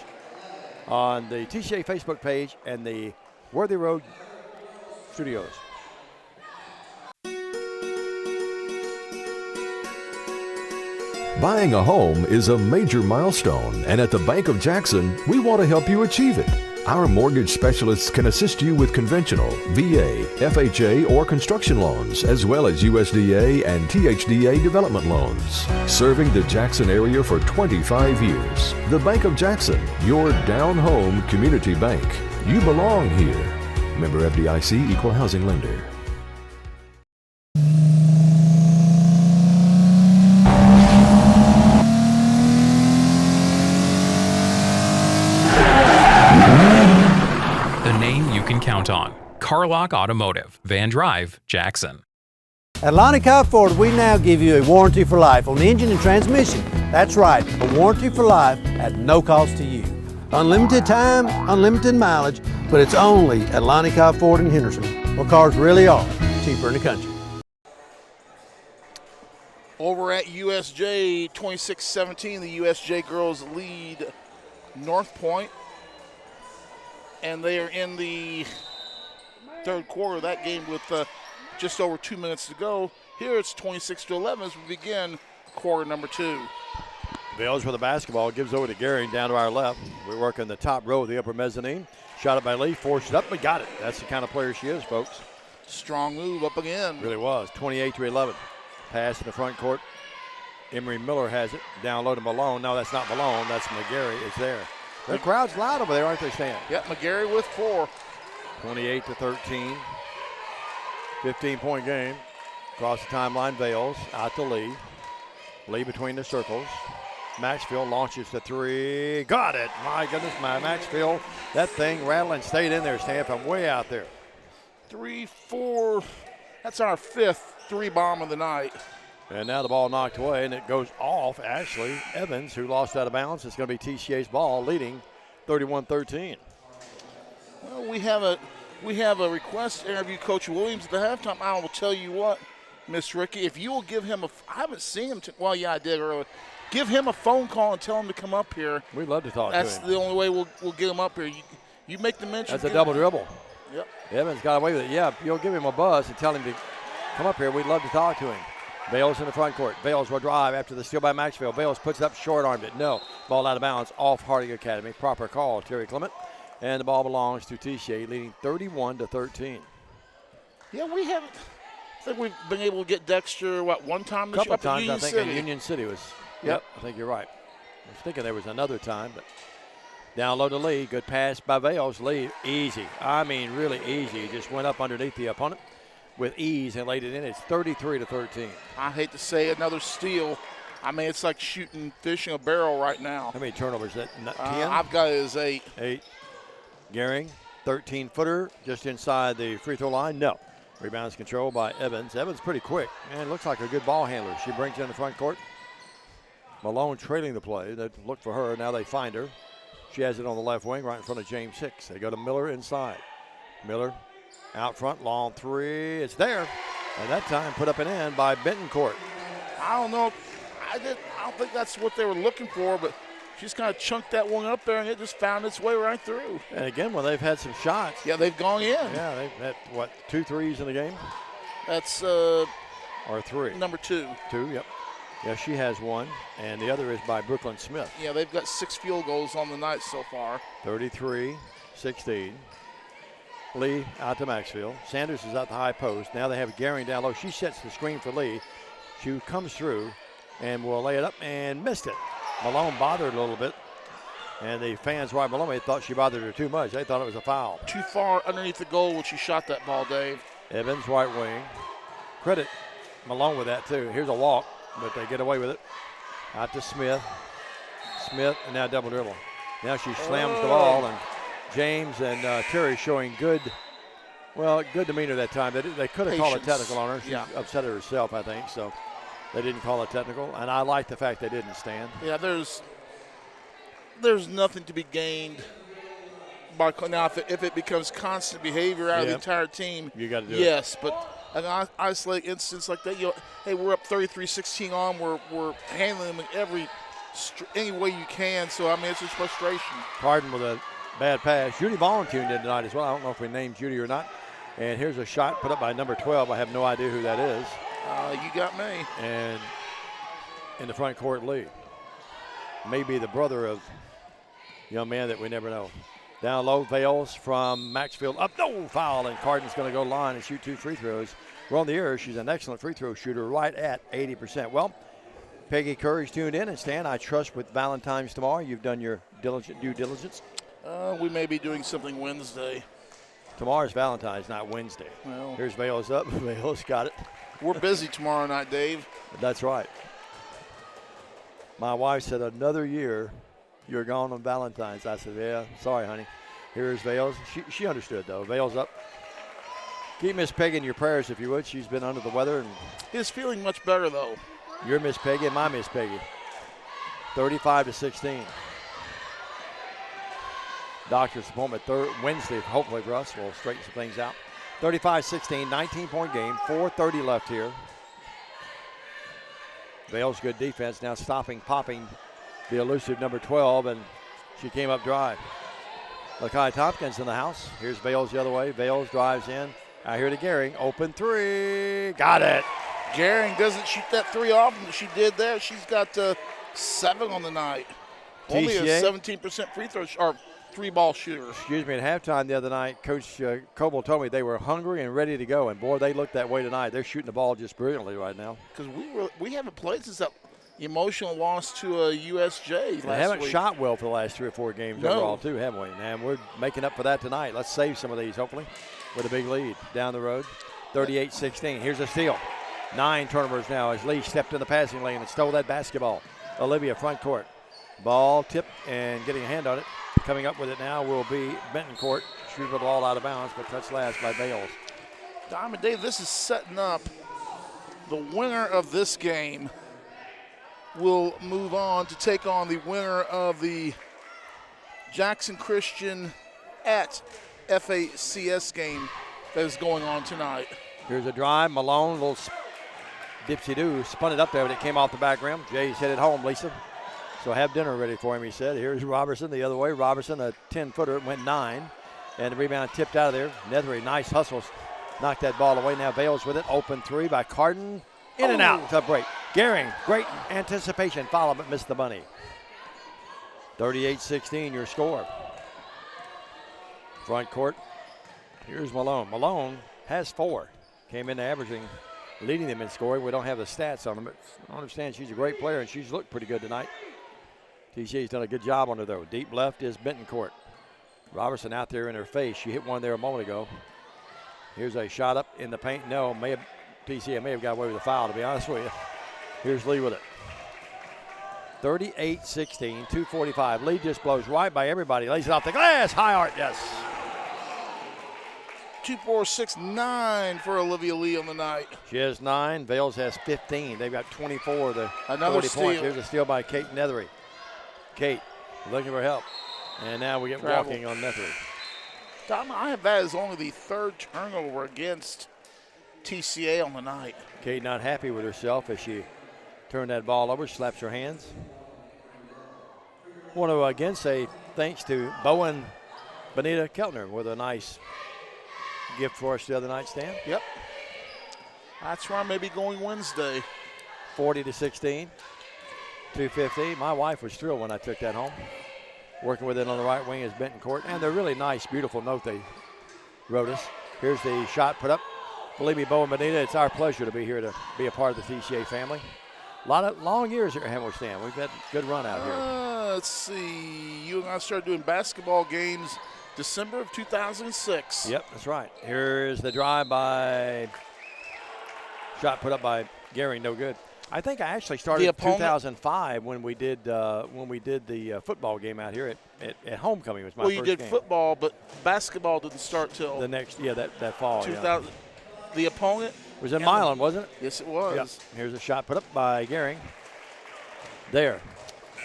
on the TCA Facebook page and the Worthy Road Studios. Buying a home is a major milestone, and at the Bank of Jackson, we want to help you achieve it. Our mortgage specialists can assist you with conventional, VA, FHA, or construction loans, as well as USDA and THDA development loans. Serving the Jackson area for 25 years. The Bank of Jackson, your down-home community bank. You belong here. Member FDIC, Equal Housing Lender. The name you can count on. Carlock Automotive, Van Drive, Jackson. At Lonnie Cobb Ford, we now give you a warranty for life on the engine and transmission. That's right, a warranty for life at no cost to you. Unlimited time, unlimited mileage, but it's only at Lonnie Cobb Ford in Henderson, where cars really are cheaper in the country. Over at USJ, 26-17, the USJ girls lead North Point. And they are in the third quarter of that game with just over 2 minutes to go. Here it's 26-11 as we begin quarter number 2. Vales with the basketball, gives over to Gehring down to our left. We're working the top row of the upper mezzanine. Shot up by Lee, forced it up, but got it. That's the kind of player she is, folks. Strong move up again. Really was. 28-11. Pass in the front court. Emery Miller has it. Down low to Malone. No, that's not Malone. That's McGarry. It's there. The crowd's loud over there, aren't they, Stan? Yep, McGarry with 4. 28-13. 15-point game. Across the timeline, Vales out to Lee. Lee between the circles. Maxfield launches the 3. Got it. My goodness, my Maxfield. That thing rattling stayed in there, Stan, from way out there. 3, 4. That's our 5th 3-bomb of the night. And now the ball knocked away, and it goes off, actually. Evans, who lost out of bounds. It's going to be TCA's ball, leading 31-13. Well, we have a request to interview Coach Williams at the halftime. I will tell you what, Miss Ricky, if you will give him I haven't seen him. Well, yeah, I did earlier. Give him a phone call and tell him to come up here. We'd love to talk to him. That's the only way we'll get him up here. You make the mention. That's a double dribble. Yep. Evans got away with it. Yeah, you'll give him a buzz and tell him to come up here. We'd love to talk to him. Vales in the front court. Vales will drive after the steal by Maxfield. Vales puts it up, short-armed it. No. Ball out of bounds off Harding Academy. Proper call, Terry Clement. And the ball belongs to TCA, leading 31-13. Yeah, I think we've been able to get Dexter, one time this year? year? Couple times, I think, in Union City was. Yep, I think you're right. I was thinking there was another time, but down low to Lee. Good pass by Vales. Lee, easy. I mean, really easy. He just went up underneath the opponent with ease and laid it in. It's 33-13. I hate to say another steal. I mean, it's like fishing a barrel right now. How many turnovers? That 10? I've got it as 8. 8. Gehring, 13-footer, just inside the free throw line. No. Rebounds controlled by Evans. Evans pretty quick. Man, looks like a good ball handler. She brings it in the front court. Malone trailing the play. They look for her. Now they find her. She has it on the left wing right in front of James Hicks. They go to Miller inside. Miller out front, long 3. It's there. And that time put up and in by Bentoncourt. I don't know. I don't think that's what they were looking for, but she's kind of chunked that one up there, and it just found its way right through. And again, when they've had some shots. Yeah, they've gone in. Yeah, they've had, 2 threes in the game? That's or 3. Number 2. 2, yep. Yeah, she has 1, and the other is by Brooklyn Smith. Yeah, they've got 6 field goals on the night so far. 33-16. Lee out to Maxfield. Sanders is at the high post. Now they have Gehring down low. She sets the screen for Lee. She comes through and will lay it up and missed it. Malone bothered a little bit, and the fans right below me thought she bothered her too much. They thought it was a foul. Too far underneath the goal when she shot that ball, Dave. Evans, right wing. Credit Malone with that, too. Here's a walk, but they get away with it. Out to Smith. Smith, and now double dribble. Now she slams the ball, and James and Terry showing good demeanor that time. They could have called a technical on her. She upset herself, I think, so they didn't call a technical, and I like the fact they didn't stand. Yeah, there's nothing to be gained by now if it becomes constant behavior out of the entire team. You got to do it. Yes, but an isolated instance like that, hey, we're up 33-16 on. We're handling them in any way you can. So I mean, it's just frustration. Carden with a bad pass. Judy Vaughn tuned in tonight as well. I don't know if we named Judy or not. And here's a shot put up by number 12. I have no idea who that is. You got me. And in the front court, Lee. Maybe the brother of a young man that we never know. Down low, Vales from Maxfield. Up, no foul, and Carden's going to go line and shoot 2 free throws. We're on the air. She's an excellent free throw shooter, right at 80%. Well, Peggy Curry's tuned in, and Stan, I trust with Valentine's tomorrow, you've done your due diligence. We may be doing something Wednesday. Tomorrow's Valentine's, not Wednesday. Well, here's Vales up. Vales got it. We're busy tomorrow night, Dave. That's right. My wife said, another year, you're gone on Valentine's. I said, yeah, sorry, honey. Here's Vales. She understood, though. Vales up. Keep Miss Peggy in your prayers, if you would. She's been under the weather. And he's feeling much better, though. You're Miss Peggy and my Miss Peggy. 35-16. Doctor's appointment Wednesday, hopefully for us. We'll straighten some things out. 35-16, 19-point game. 4:30 left here. Vales good defense. Now popping the elusive number 12, and she came up dry. Lakai Tompkins in the house. Here's Vales the other way. Vales drives in. Out here to Gehring. Open 3. Got it. Gehring doesn't shoot that 3 often, but she did that. She's got 7 on the night. TCA? Only a 17% free throw or 3-ball shooter. Excuse me, at halftime the other night, Coach Coble told me they were hungry and ready to go, and boy, they look that way tonight. They're shooting the ball just brilliantly right now. Because we haven't played since that emotional loss to USJ They last haven't week. shot well for the last 3 or 4 games overall, too, haven't we? And we're making up for that tonight. Let's save some of these, hopefully, with a big lead down the road. 38-16. Here's a steal. 9 turnovers now as Lee stepped in the passing lane and stole that basketball. Olivia, front court. Ball tipped and getting a hand on it. Coming up with it now will be Benton Court. Shoot the ball out of bounds, but touched last by Bales. Diamond Dave, this is setting up the winner of this game will move on to take on the winner of the Jackson Christian at FACS game that is going on tonight. Here's a drive. Malone, little dipsy-do, spun it up there, but it came off the back rim. Jay's hit it home, Lisa. So have dinner ready for him, he said. Here's Robertson the other way. Robertson, a 10-footer, went 9. And the rebound tipped out of there. Nethery, nice hustles. Knocked that ball away. Now Bales with it. Open 3 by Carden. In and out to break. Gehring, great anticipation. Follow, but missed the bunny. 38-16, your score. Front court. Here's Malone. Malone has 4. Came in averaging, leading them in scoring. We don't have the stats on them, but I understand she's a great player, and she's looked pretty good tonight. TCA's done a good job on her, though. Deep left is Benton Court. Robertson out there in her face. She hit one there a moment ago. Here's a shot up in the paint. No, TCA may have got away with a foul, to be honest with you. Here's Lee with it. 38-16, 2:45. Lee just blows right by everybody. Lays it off the glass. High art, yes. 2, 4, 6, 9 for Olivia Lee on the night. She has 9. Vales has 15. They've got 24. Another 40 steal. points. Here's a steal by Kate Nethery. Kate looking for help. And now we get walking on Nethery. Tom, I have that as only the 3rd turnover against TCA on the night. Kate not happy with herself as she turned that ball over, slaps her hands. Want to again say thanks to Bowen Benita Keltner with a nice gift for us the other night, Stan. Yep. That's where I may be going Wednesday. 40-16, 2:50. My wife was thrilled when I took that home. Working with it on the right wing is Benton Court. And they're really nice, beautiful note they wrote us. Here's the shot put up. Believe me, Bowen Benita, it's our pleasure to be here to be a part of the TCA family. A lot of long years here at Hamlet Stand. We've had a good run out here. Let's see. You and I started doing basketball games December of 2006. Yep, that's right. Here's the drive by, shot put up by Gehring, no good. I think I actually started in 2005 when we did the football game out here at homecoming. Was my first game. Well, you did football, but basketball didn't start till the next that fall. 2000. Yeah. The opponent was in Milan, wasn't it? Yes, it was. Yep. Here's a shot put up by Gehring. There.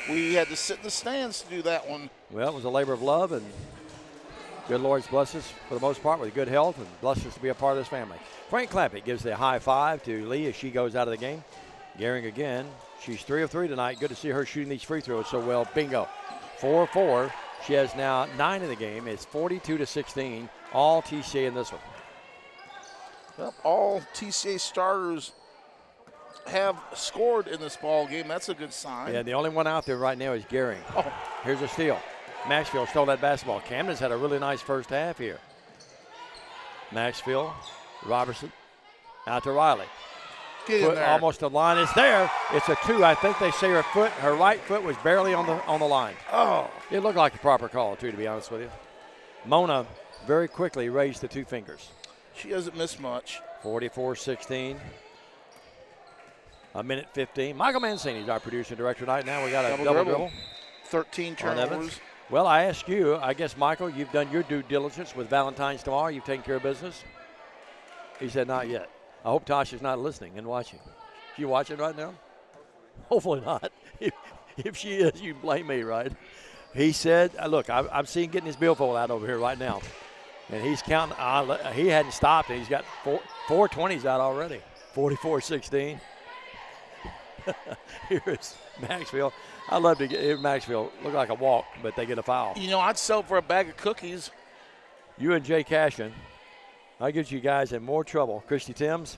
We had to sit in the stands to do that one. Well, it was a labor of love, and good Lord's bless us for the most part with good health, and bless us to be a part of this family. Frank Clampett gives the high 5 to Lee as she goes out of the game. Gehring again. She's 3 of 3 tonight. Good to see her shooting these free throws so well. Bingo. 4-4. She has now 9 in the game. It's 42-16. All TCA in this one. Well, all TCA starters have scored in this ball game. That's a good sign. Yeah, the only one out there right now is Gehring. Oh. Here's a steal. Maxfield stole that basketball. Camden's had a really nice first half here. Maxfield, Robertson, out to Riley. Get in there. Almost the line is there. It's a 2. I think they say her right foot was barely on the line. Oh. It looked like a proper call, too, to be honest with you. Mona very quickly raised the 2 fingers. She doesn't miss much. 44-16. A minute 15. Michael Mancini is our producer and director tonight. Now we got a double dribble. 13 turnovers. Well, I ask you, I guess, Michael, you've done your due diligence with Valentine's tomorrow. You've taken care of business? He said not yet. I hope Tasha's not listening and watching. Is she watching right now? Hopefully not. If she is, you blame me, right? He said, look, I'm seeing getting his billfold out over here right now. And he's counting. He hadn't stopped, and he's got 4 20s out already. 44-16. Here's Maxfield. I'd love to get Maxfield look like a walk, but they get a foul. You know, I'd sell for a bag of cookies. You and Jay Cashin. I'll get you guys in more trouble. Christy Timms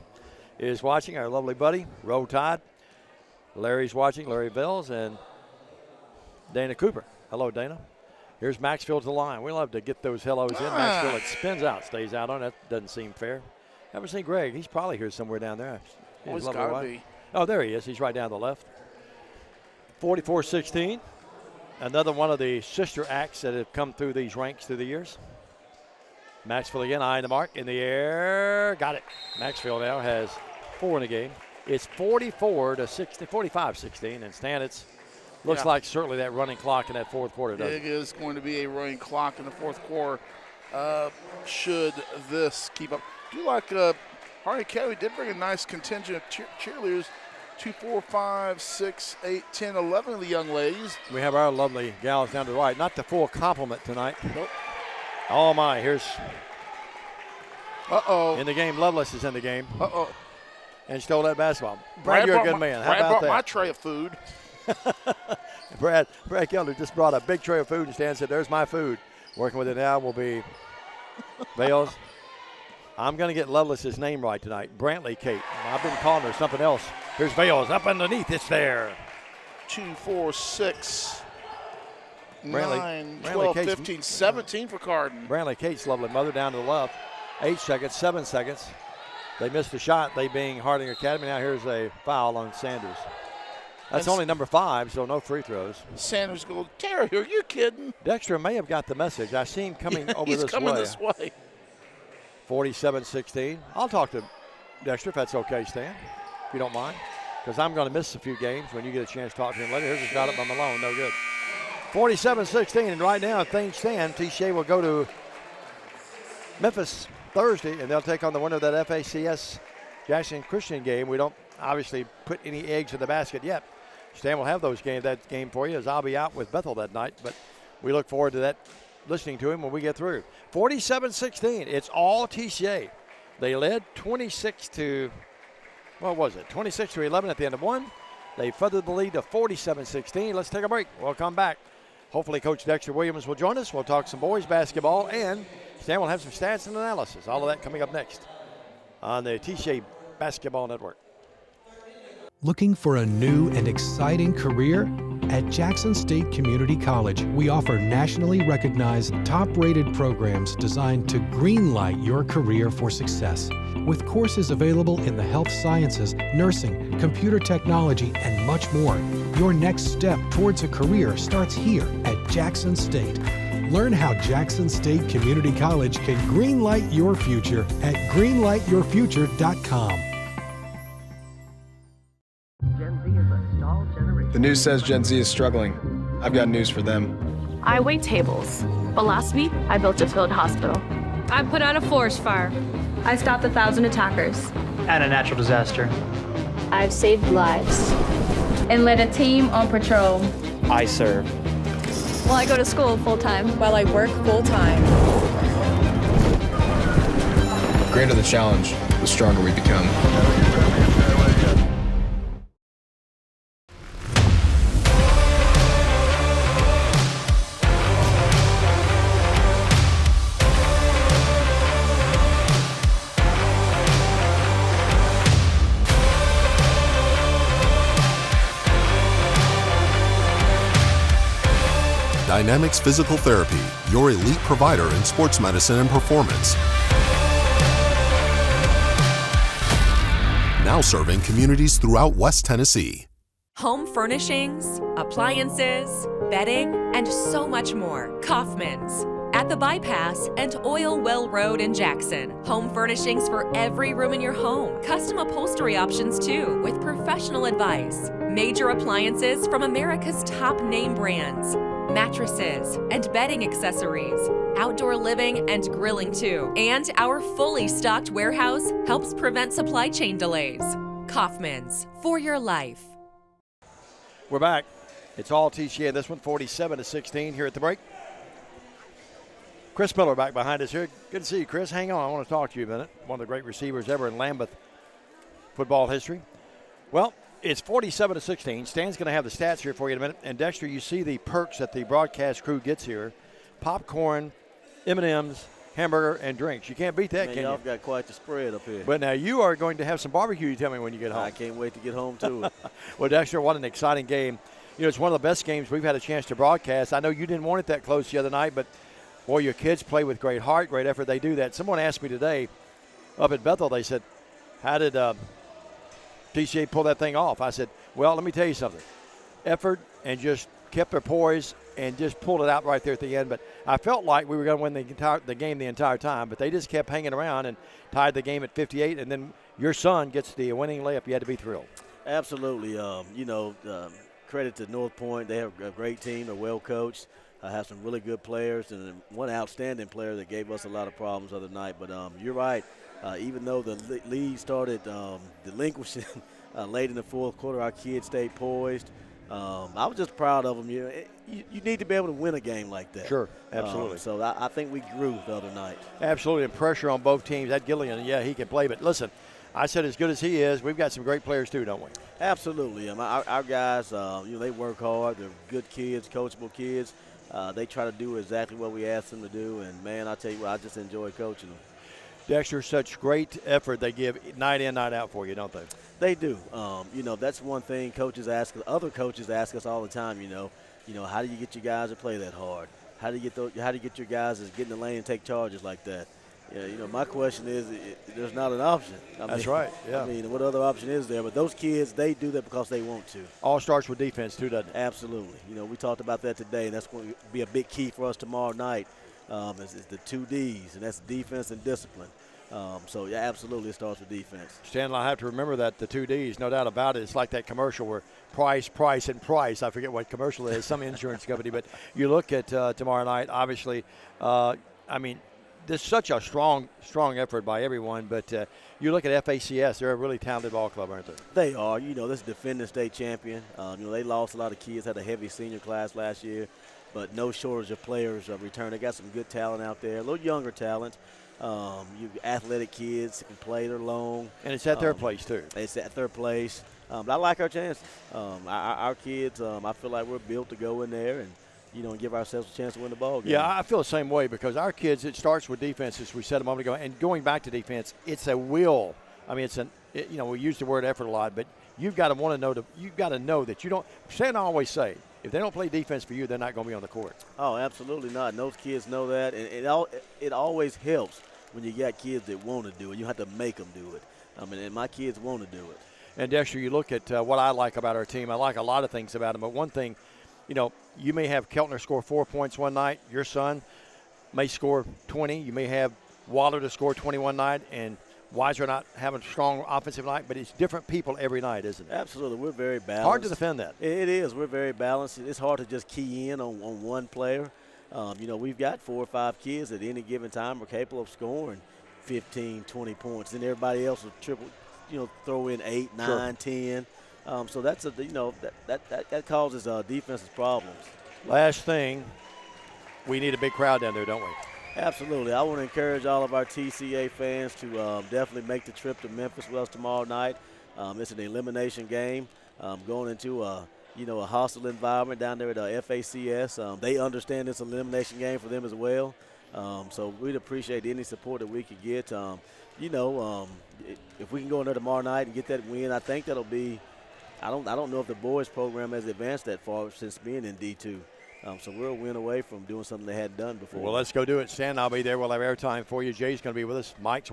is watching, our lovely buddy. Roll Tide. Larry's watching, Larry Bells, and Dana Cooper. Hello, Dana. Here's Maxfield to the line. We love to get those hellos in. Maxfield, it spins out, stays out on. That doesn't seem fair. Haven't seen Greg. He's probably here somewhere down there. He's got to be. Oh, there he is. He's right down the left. 44-16. Another one of the sister acts that have come through these ranks through the years. Maxfield again, eyeing the mark, in the air. Got it. Maxfield now has 4 in the game. It's 45-16, and Stan, it's looks like certainly that running clock in that fourth quarter, doesn't it? It is going to be a running clock in the fourth quarter. Should this keep up. I do like Hardy Kelly did bring a nice contingent of cheerleaders. 2, 4, 5, 6, 8, 10, 11 of the young ladies. We have our lovely gals down to the right. Not the full complement tonight. Nope. Oh, my. Here's. Uh-oh. In the game. Lovelace is in the game. Uh-oh. And stole that basketball. Brad, you're a good man. How Brad about brought that? my tray of food. Brad Keller just brought a big tray of food and Stan said, there's my food. Working with it now will be Bales. I'm going to get Lovelace's name right tonight. Brantley Kate. I've been calling her something else. Here's Bales up underneath. It's there. 2, 4, 6, 9, Brantley 12, Cates, 15, 17 for Carden. Brantley Kate's lovely mother down to the left. 8 seconds, 7 seconds. They missed the shot, they being Harding Academy. Now here's a foul on Sanders. That's only number 5, so no free throws. Sanders goes, Terry, are you kidding? Dexter may have got the message. I see him coming over he's this way. He's coming this way. 47-16. I'll talk to Dexter if that's okay, Stan, if you don't mind, because I'm going to miss a few games when you get a chance to talk to him later. Here's a shot up by Malone, no good. 47-16, and right now, if things stand, TCA will go to Memphis Thursday, and they'll take on the winner of that FACS Jackson Christian game. We don't obviously put any eggs in the basket yet. Stan will have that game for you, as I'll be out with Bethel that night, but we look forward to that, listening to him when we get through. 47-16, it's all TCA. They led 26-11 at the end of one. They furthered the lead to 47-16. Let's take a break. We'll come back. Hopefully Coach Dexter Williams will join us. We'll talk some boys basketball, and Stan will have some stats and analysis. All of that coming up next on the TCA Basketball Network. Looking for a new and exciting career? At Jackson State Community College, we offer nationally recognized, top-rated programs designed to greenlight your career for success. With courses available in the health sciences, nursing, computer technology, and much more, your next step towards a career starts here at Jackson State. Learn how Jackson State Community College can greenlight your future at greenlightyourfuture.com. The news says Gen Z is struggling. I've got news for them. I wait tables, but last week I built a field hospital. I put out a forest fire. I stopped 1,000 attackers. And a natural disaster. I've saved lives and led a team on patrol. I serve. While I go to school full-time. While I work full-time. The greater the challenge, the stronger we become. Dynamics Physical Therapy, your elite provider in sports medicine and performance. Now serving communities throughout West Tennessee. Home furnishings, appliances, bedding, and so much more. Kaufman's. At the Bypass and Oil Well Road in Jackson. Home furnishings for every room in your home. Custom upholstery options too, with professional advice. Major appliances from America's top name brands. Mattresses and bedding accessories, outdoor living and grilling too. And our fully stocked warehouse helps prevent supply chain delays. Kaufman's, for your life. We're back. It's all TCA. This one 47-16 here at the break. Chris Miller back behind us here. Good to see you, Chris. Hang on. I want to talk to you a minute. One of the great receivers ever in Lambeth football history. Well, it's 47-16. Stan's going to have the stats here for you in a minute. And Dexter, you see the perks that the broadcast crew gets here. Popcorn, M&Ms, hamburger, and drinks. You can't beat that, can you? Y'all got quite the spread up here. But now you are going to have some barbecue, you tell me, when you get home. I can't wait to get home to it. Well, Dexter, what an exciting game. it's one of the best games we've had a chance to broadcast. I know you didn't want it that close the other night, but, boy, your kids play with great heart, great effort. They do that. Someone asked me today up at Bethel, they said, how did TCA pull that thing off? I said, well, let me tell you something. Effort and just kept their poise and just pulled it out right there at the end. But I felt like we were going to win the game the entire time, but they just kept hanging around and tied the game at 58, and then your son gets the winning layup. You had to be thrilled. Absolutely. Credit to North Point. They have a great team. They're well coached. Have some really good players and one outstanding player that gave us a lot of problems the other night. But you're right. Even though the lead started delinquishing late in the fourth quarter, our kids stayed poised. I was just proud of them. You need to be able to win a game like that. Sure, absolutely. So I think we grew the other night. Absolutely, and pressure on both teams. That Gillian, yeah, he can play. But listen, I said as good as he is, we've got some great players too, don't we? Absolutely. Our guys, they work hard. They're good kids, coachable kids. They try to do exactly what we ask them to do. And, man, I tell you what, I just enjoy coaching them. Dexter, such great effort they give night in, night out for you, don't they? They do. That's one thing other coaches ask us all the time, how do you get your guys to play that hard? How do you get your guys to get in the lane and take charges like that? My question is, there's not an option. That's right, yeah. What other option is there? But those kids, they do that because they want to. All starts with defense too, doesn't it? Absolutely. We talked about that today, and that's going to be a big key for us tomorrow night. Is the 2 Ds, and that's defense and discipline. Absolutely it starts with defense. Stan, I have to remember that, the 2 Ds, no doubt about it. It's like that commercial where price, and price. I forget what commercial it is, some insurance company. But you look at tomorrow night, obviously, there's such a strong effort by everyone. But you look at FACS, they're a really talented ball club, aren't they? They are. This defending state champion. They lost a lot of kids, had a heavy senior class last year. But no shortage of players return. They got some good talent out there, a little younger talent. You athletic kids that can play. They're long. And it's at their place, too. It's at their place. But I like our chances. Our kids, I feel like we're built to go in there and, give ourselves a chance to win the ball game. Yeah, I feel the same way because our kids, it starts with defense, as we said a moment ago. And going back to defense, it's a will. We use the word effort a lot, but you've got to know that you don't – Stan always say, if they don't play defense for you, they're not going to be on the court. Oh, absolutely not. And those kids know that. And it always helps when you got kids that want to do it. You have to make them do it. And my kids want to do it. And, Dexter, you look at what I like about our team. I like a lot of things about them. But one thing, you may have Keltner score 4 points one night. Your son may score 20. You may have Waller to score 21 night. And Weiser not having a strong offensive night, but it's different people every night, isn't it? Absolutely. We're very balanced. Hard to defend that. It is. We're very balanced. It's hard to just key in on one player. We've got 4 or 5 kids at any given time are capable of scoring 15, 20 points. And everybody else will throw in 8, 9, 10. So that's that causes defensive problems. Last thing, we need a big crowd down there, don't we? Absolutely. I want to encourage all of our TCA fans to definitely make the trip to Memphis with us tomorrow night. It's an elimination game going into a hostile environment down there at FACS. They understand it's an elimination game for them as well. So we'd appreciate any support that we could get. If we can go in there tomorrow night and get that win, I think that'll be – I don't know if the boys program has advanced that far since being in D2. So we're a win away from doing something they hadn't done before. Well, let's go do it. Stan, I'll be there. We'll have airtime for you. Jay's going to be with us. Mike's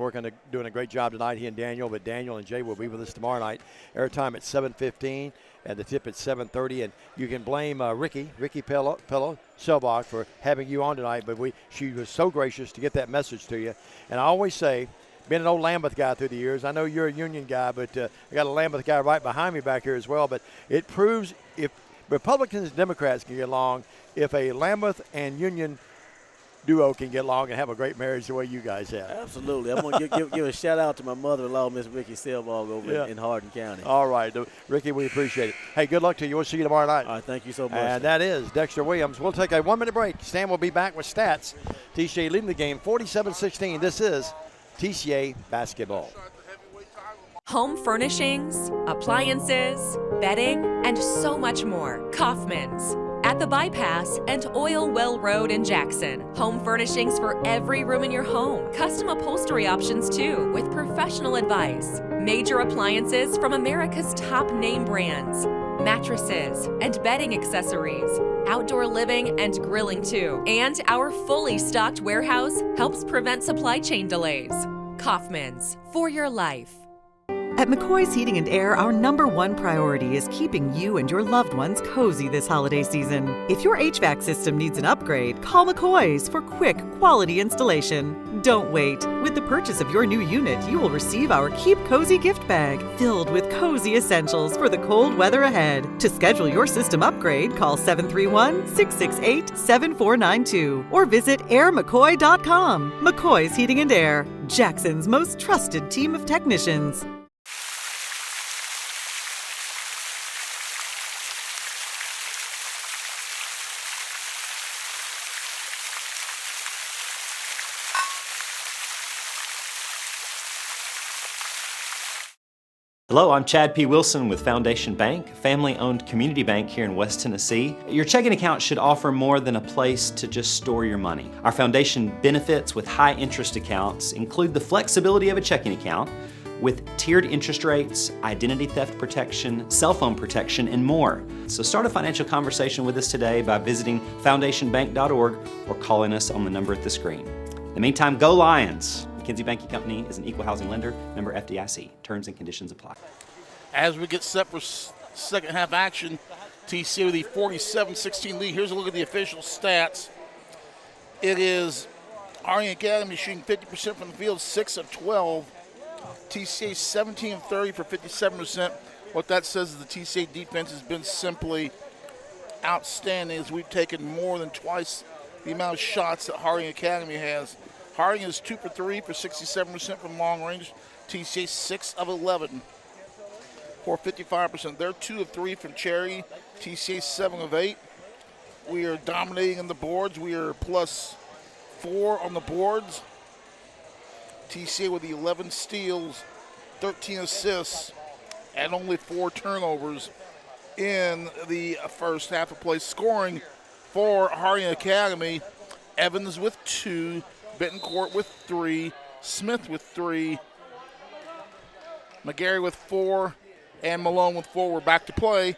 doing a great job tonight, he and Daniel. But Daniel and Jay will be with us tomorrow night. Airtime at 7:15 and the tip at 7:30. And you can blame Ricky Pello Selbach for having you on tonight. But she was so gracious to get that message to you. And I always say, being an old Lambeth guy through the years, I know you're a Union guy, but I got a Lambeth guy right behind me back here as well. But it proves if Republicans and Democrats can get along, if a Lambeth and Union duo can get along and have a great marriage the way you guys have. Absolutely. I'm going to give a shout-out to my mother-in-law, Miss Ricky Selbach, over in Hardin County. All right. Ricky, we appreciate it. Hey, good luck to you. We'll see you tomorrow night. All right, thank you so much. And that is Dexter Williams. We'll take a 1-minute break. Stan will be back with stats. TCA leading the game 47-16. This is TCA basketball. Home furnishings, appliances, bedding, and so much more. Kaufman's. At the Bypass and Oil Well Road in Jackson. Home furnishings for every room in your home. Custom upholstery options too, with professional advice. Major appliances from America's top name brands. mattresses, and bedding accessories, outdoor living and grilling too. And our fully stocked warehouse helps prevent supply chain delays. Kaufman's, for your life. At McCoy's Heating and Air, our #1 priority is keeping you and your loved ones cozy this holiday season. If your HVAC system needs an upgrade, call McCoy's for quick, quality installation. Don't wait. With the purchase of your new unit, you will receive our Keep Cozy gift bag filled with cozy essentials for the cold weather ahead. To schedule your system upgrade, call 731-668-7492 or visit airmccoy.com. McCoy's Heating and Air, Jackson's most trusted team of technicians. Hello, I'm Chad P. Wilson with Foundation Bank, a family-owned community bank here in West Tennessee. Your checking account should offer more than a place to just store your money. Our foundation benefits with high-interest accounts include the flexibility of a checking account with tiered interest rates, identity theft protection, cell phone protection, and more. So start a financial conversation with us today by visiting foundationbank.org or calling us on the number at the screen. In the meantime, go Lions! McKinsey Banking Company is an equal housing lender, member FDIC. Terms and conditions apply. As we get set for second half action, TCA with the 47-16 lead. Here's a look at the official stats. It is Arlington Academy shooting 50% from the field, 6 of 12. TCA 17 of 30 for 57%. What that says is the TCA defense has been simply outstanding, as we've taken more than twice the amount of shots that Harding Academy has. Harding is 2 for 3 for 67% from long range. TCA 6 of 11 for 55%. They're 2 of 3 from Cherry. TCA 7 of 8. We are dominating on the boards. We are +4 on the boards. TCA with the 11 steals, 13 assists, and only 4 turnovers in the first half of play. Scoring for Harding Academy, Evans with 2, Bettencourt with 3, Smith with 3, McGarry with 4, and Malone with 4. We're back to play.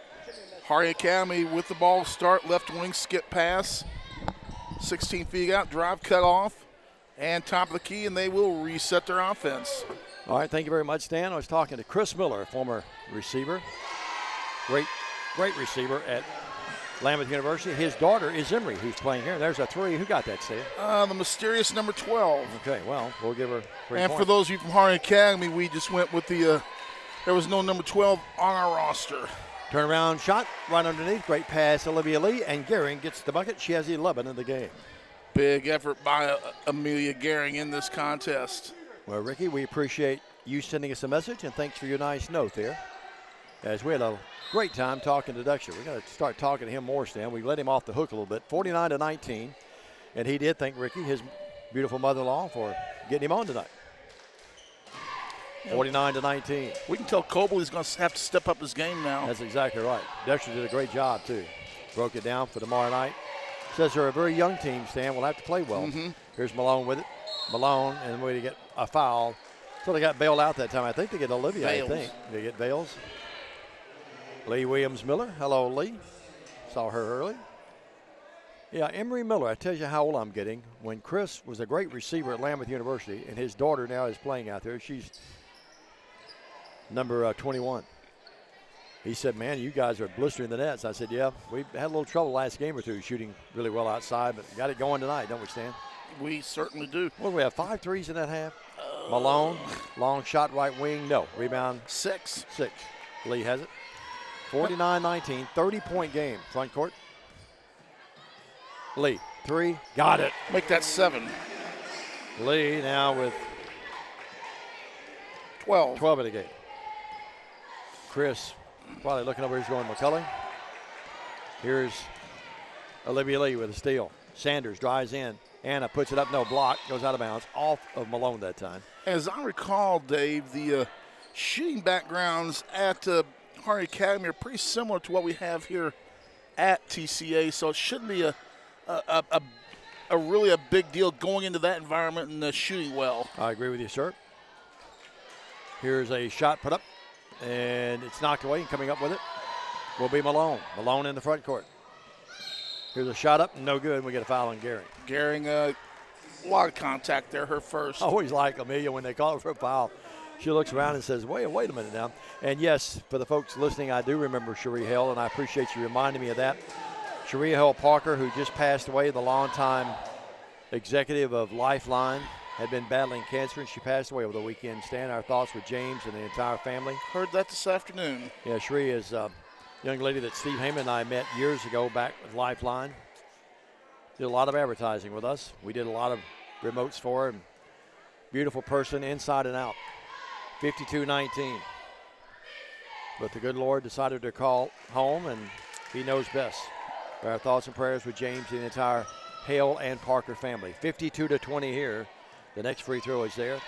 Harding Academy with the ball start, left wing skip pass, 16 feet out, drive cut off, and top of the key, and they will reset their offense. All right, thank you very much, Stan. I was talking to Chris Miller, former receiver, great receiver at Lambuth University. His daughter is Emery, who's playing here. There's a 3. Who got that, Stan? The mysterious number 12. Okay, well, we'll give her 3 And points. for those of you from Harding Academy, we just went with the, there was no number 12 on our roster. Turnaround shot right underneath. Great pass, Olivia Lee, and Gehring gets the bucket. She has 11 in the game. Big effort by Amelia Gehring in this contest. Well, Ricky, we appreciate you sending us a message, and thanks for your nice note there. As we had a great time talking to Dexter. We got to start talking to him more, Stan. We let him off the hook a little bit. 49-19, and he did thank Ricky, his beautiful mother-in-law, for getting him on tonight. 49-19. We can tell Cobley's going to have to step up his game now. That's exactly right. Dexter did a great job, too. Broke it down for tomorrow night. Says they're a very young team, Stan. We'll have to play well. Here's Malone with it. Malone, and we get a foul. So they got bailed out that time. I think they get Olivia, Bales. I think. They get Bales. Lee Williams-Miller. Hello, Lee. Saw her early. Yeah, Emery Miller. I tell you how old I'm getting. When Chris was a great receiver at Lambuth University, and his daughter now is playing out there, she's number 21. He said, man, you guys are blistering the nets. I said, yeah, we had a little trouble last game or two shooting really well outside, but got it going tonight, don't we, Stan? We certainly do. What do we have, 5 threes in that half? Malone, long shot right wing, no. Rebound, 6. Lee has it. 49-19, 30-point game. Front court. Lee, 3, got it. Make that 7. Lee now with 12. 12 in the game. Chris probably looking over, he's going McCullough. Here's Olivia Lee with a steal. Sanders drives in. Anna puts it up, no block, goes out of bounds, off of Malone that time. As I recall, Dave, the shooting backgrounds at Harding Academy are pretty similar to what we have here at TCA, so it shouldn't be a really a big deal going into that environment and shooting well. I agree with you, sir. Here's a shot put up, and it's knocked away, and coming up with it will be Malone. Malone in the front court. Here's a shot up, no good. We get a foul on Gehring. Gehring, a lot of contact there, her first. Always like Amelia when they call her for a foul. She looks around and says, wait a minute now. And yes, for the folks listening, I do remember Cherie Hale, and I appreciate you reminding me of that. Cherie Hale Parker, who just passed away, the longtime executive of Lifeline, had been battling cancer, and she passed away over the weekend. Stan, our thoughts with James and the entire family. Heard that this afternoon. Yeah, Cherie is a young lady that Steve Heyman and I met years ago back with Lifeline. Did a lot of advertising with us. We did a lot of remotes for her. And beautiful person inside and out. 52-19. But the good Lord decided to call home, and he knows best. Our thoughts and prayers with James and the entire Hale and Parker family. 52-20 here. The next free throw is there.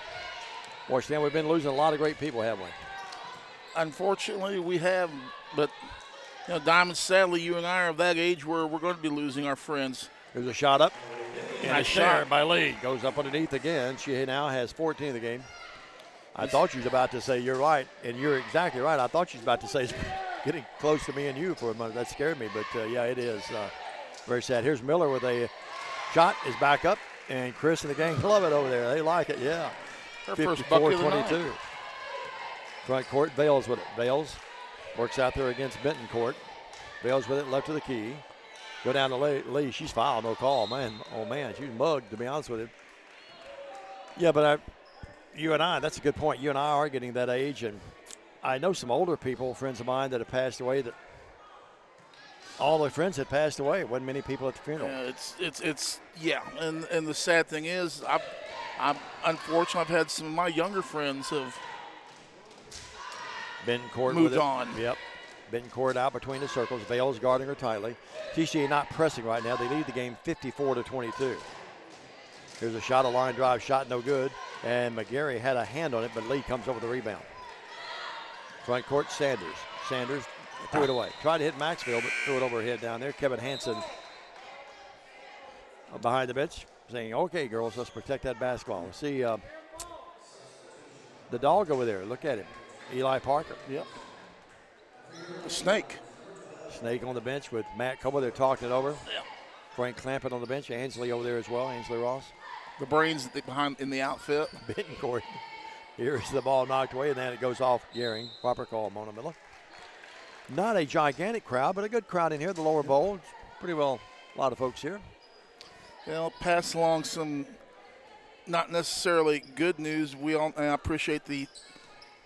Boy, Stan, we've been losing a lot of great people, haven't we? Unfortunately, we have. But, Diamond, sadly, you and I are of that age where we're going to be losing our friends. There's a shot up. Nice shot by Lee. Goes up underneath again. She now has 14 in the game. I thought she was about to say, you're right, and you're exactly right. I thought she was about to say, it's getting close to me and you for a moment. That scared me, but, yeah, it is very sad. Here's Miller with a shot, is back up, and Chris and the gang love it over there. They like it, yeah. Her first bucket of the night. 54-22. Front court, Vales with it. Vales works out there against Bentoncourt. Vales with it, left to the key. Go down to Lee. She's fouled, no call. Man, oh, man, she was mugged, to be honest with you. Yeah, but you and I, that's a good point. You and I are getting that age, and I know some older people, friends of mine that have passed away, that all their friends had passed away. Wasn't many people at the funeral. Yeah, and the sad thing is, I'm unfortunate. I've had some of my younger friends have Bentoncourt moved on. Yep. Bentoncourt out between the circles. Vale's guarding her tightly. TCA not pressing right now. They lead the game 54-22. Here's a shot, a line drive shot, no good. And McGarry had a hand on it, but Lee comes over the rebound. Front court, Sanders. Sanders threw it away. Tried to hit Maxfield, but threw it over her head down there. Kevin Hansen behind the bench saying, okay, girls, let's protect that basketball. See the dog over there. Look at him. Eli Parker. Yep. The snake. Snake on the bench with Matt Coble. They're talking it over. Yeah. Frank Clampett on the bench. Ansley over there as well. Ansley Ross. The brains behind in the outfit. Bentoncourt. Here's the ball knocked away, and then it goes off Gehring. Proper call, Mona Miller. Not a gigantic crowd, but a good crowd in here. The lower bowl. Pretty well a lot of folks here. Well, pass along some not necessarily good news. And I appreciate the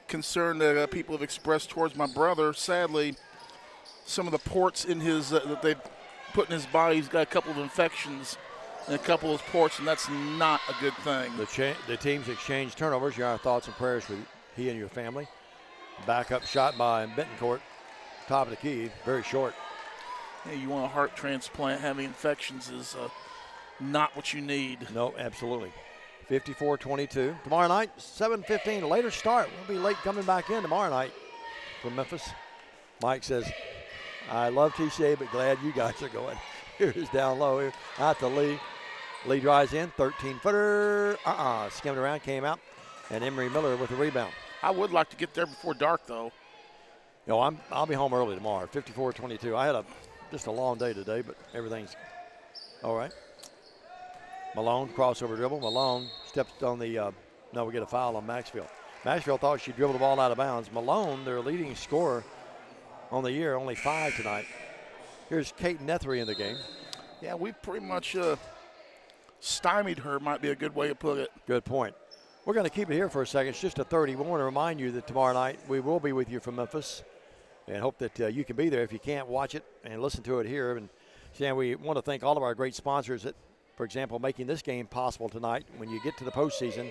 concern that people have expressed towards my brother. Sadly, some of the ports in his that they've put in his body, he's got a couple of infections in a couple of his ports, and that's not a good thing. The teams exchange turnovers. Your thoughts and prayers with he and your family. Backup shot by Bentoncourt. Top of the key, very short. Yeah, you want a heart transplant, having infections is not what you need. No, absolutely. 54-22. Tomorrow night, 7:15, a later start. We'll be late coming back in tomorrow night from Memphis. Mike says, I love TCA, but glad you guys are going. Here's down low here, out to Lee. Lee drives in, 13-footer. Skimmed around, came out, and Emery Miller with the rebound. I would like to get there before dark, though. I'll be home early tomorrow, 54-22. I had just a long day today, but everything's all right. Malone, crossover dribble. Malone steps on the, we get a foul on Maxfield. Maxfield thought she dribbled the ball out of bounds. Malone, their leading scorer on the year, only 5 tonight. Here's Kate Nethery in the game. Yeah, we pretty much stymied her, might be a good way to put it. Good point. We're going to keep it here for a second. It's just a 30. We want to remind you that tomorrow night we will be with you from Memphis, and hope that you can be there. If you can't, watch it and listen to it here. And Stan, we want to thank all of our great sponsors that, for example, making this game possible tonight. When you get to the postseason,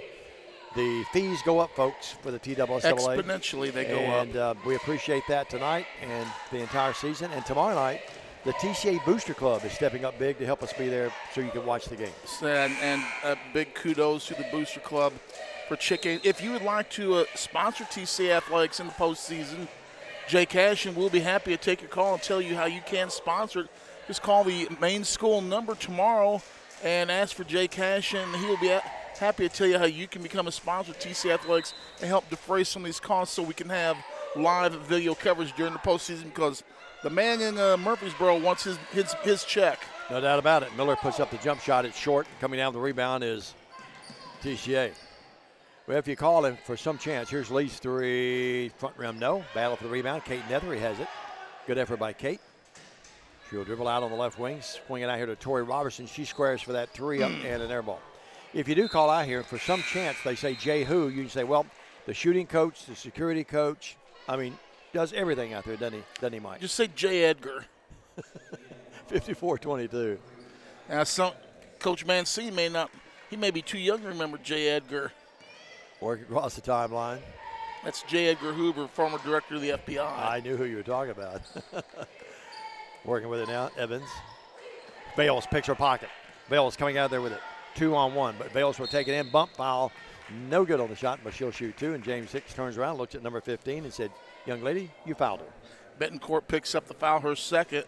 the fees go up, folks, for the TSSAA. Exponentially they go up. And we appreciate that tonight and the entire season. And tomorrow night, the TCA Booster Club is stepping up big to help us be there so you can watch the game. And big kudos to the Booster Club for checking. If you would like to sponsor TCA Athletics in the postseason, Jay Cashin will be happy to take your call and tell you how you can sponsor it. Just call the main school number tomorrow and ask for Jay Cashin. He will be happy to tell you how you can become a sponsor of TCA Athletics and help defray some of these costs so we can have live video coverage during the postseason, because The man in Murfreesboro wants his check. No doubt about it. Miller puts up the jump shot. It's short. Coming down the rebound is TCA. Well, if you call him for some chance, here's Lee's three. Front rim, no. Battle for the rebound. Kate Nethery has it. Good effort by Kate. She'll dribble out on the left wing, swing it out here to Tori Robertson. She squares for that three up and an air ball. If you do call out here, for some chance they say Jay who, you can say, well, the shooting coach, the security coach, does everything out there, doesn't he, Mike? Just say Jay Edgar. 54-22. Now, Coach Mancini may be too young to remember Jay Edgar. Working across the timeline. That's J. Edgar Hoover, former director of the FBI. I knew who you were talking about. Working with it now, Evans. Bales picks her pocket. Bales coming out there with it. 2-on-1, but Bales will take it in. Bump foul. No good on the shot, but she'll shoot two. And James Hicks turns around, looks at number 15 and said, young lady, you fouled her. Betancourt picks up the foul, her second.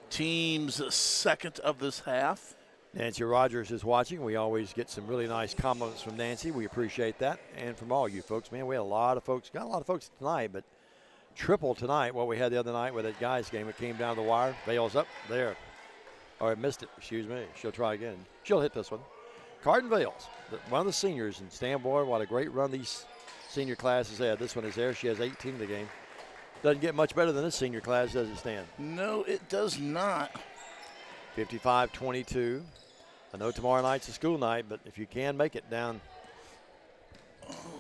Team's second of this half. Nancy Rogers is watching. We always get some really nice compliments from Nancy. We appreciate that. And from all you folks, man, we had a lot of folks. Got a lot of folks tonight, but triple tonight what we had the other night with that guys game. It came down the wire. Bales up there. Or missed it, excuse me. She'll try again. She'll hit this one. Carden Vales, one of the seniors. And Stan Boyd, what a great run these senior classes had. This one is there. She has 18 in the game. Doesn't get much better than this senior class, does it, Stan? No, it does not. 55-22. I know tomorrow night's a school night, but if you can make it down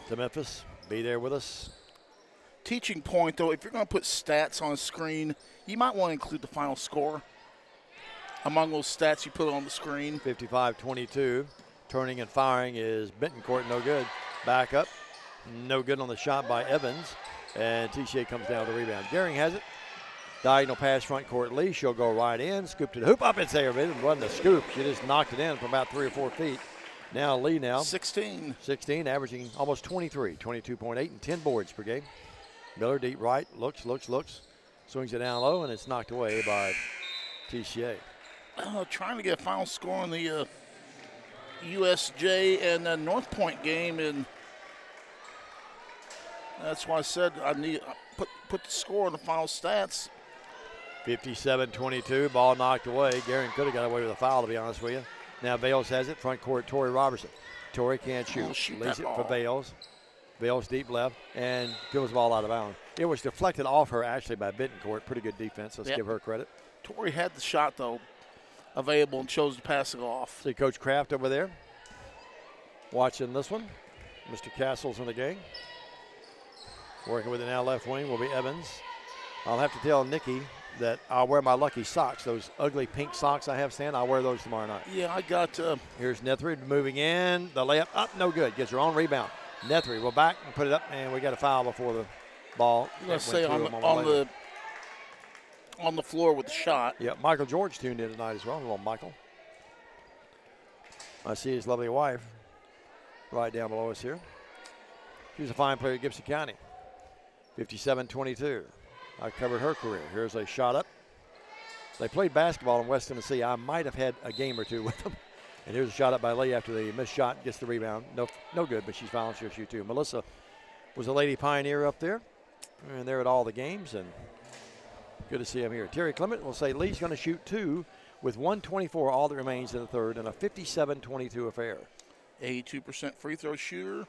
to Memphis, be there with us. Teaching point, though, if you're going to put stats on a screen, you might want to include the final score among those stats you put on the screen. 55-22. Turning and firing is Betancourt, no good. Back up, no good on the shot by Evans. And TCA comes down with the rebound. Gehring has it. Diagonal pass front court Lee. She'll go right in. Scoop to the hoop. Up it's there. It wasn't a scoop. She just knocked it in from about 3 or 4 feet. Now Lee 16, averaging almost 23, 22.8 and 10 boards per game. Miller deep right. Looks. Swings it down low, and it's knocked away by TCA. Trying to get a final score on the USJ and North Point game, and that's why I said I need put the score on the final stats. 57-22, ball knocked away. Gehring could have got away with a foul, to be honest with you. Now Bales has it, front court, Tori Robertson. Tori can't shoot. Leaves it for Bales. Bales deep left and throws the ball out of bounds. It was deflected off her, actually, by Betancourt. Pretty good defense. Let's give her credit. Tori had the shot, though, available and chose to pass it off. See Coach Kraft over there watching this one. Mr. Castle's in the game. Working with it now left wing will be Evans. I'll have to tell Nikki that I'll wear my lucky socks, those ugly pink socks I have, Stan. I'll wear those tomorrow night. Yeah, I got. Here's Nethery moving in. The layup up, no good. Gets her own rebound. Nethery will back and put it up, and we got a foul before the ball. I'm going to say on the floor with the shot. Yeah, Michael George tuned in tonight as well. Hello, Michael. I see his lovely wife right down below us here. She's a fine player at Gibson County. 57-22. I covered her career. Here's a shot up. They played basketball in West Tennessee. I might have had a game or two with them. And here's a shot up by Lee after the missed shot. Gets the rebound. No good, but she's fouling. She'll shoot too. Melissa was a Lady Pioneer up there. And they're at all the games. And good to see him here. Terry Clement will say Lee's going to shoot two with 1:24 all that remains in the third and a 57-22 affair. 82% free throw shooter.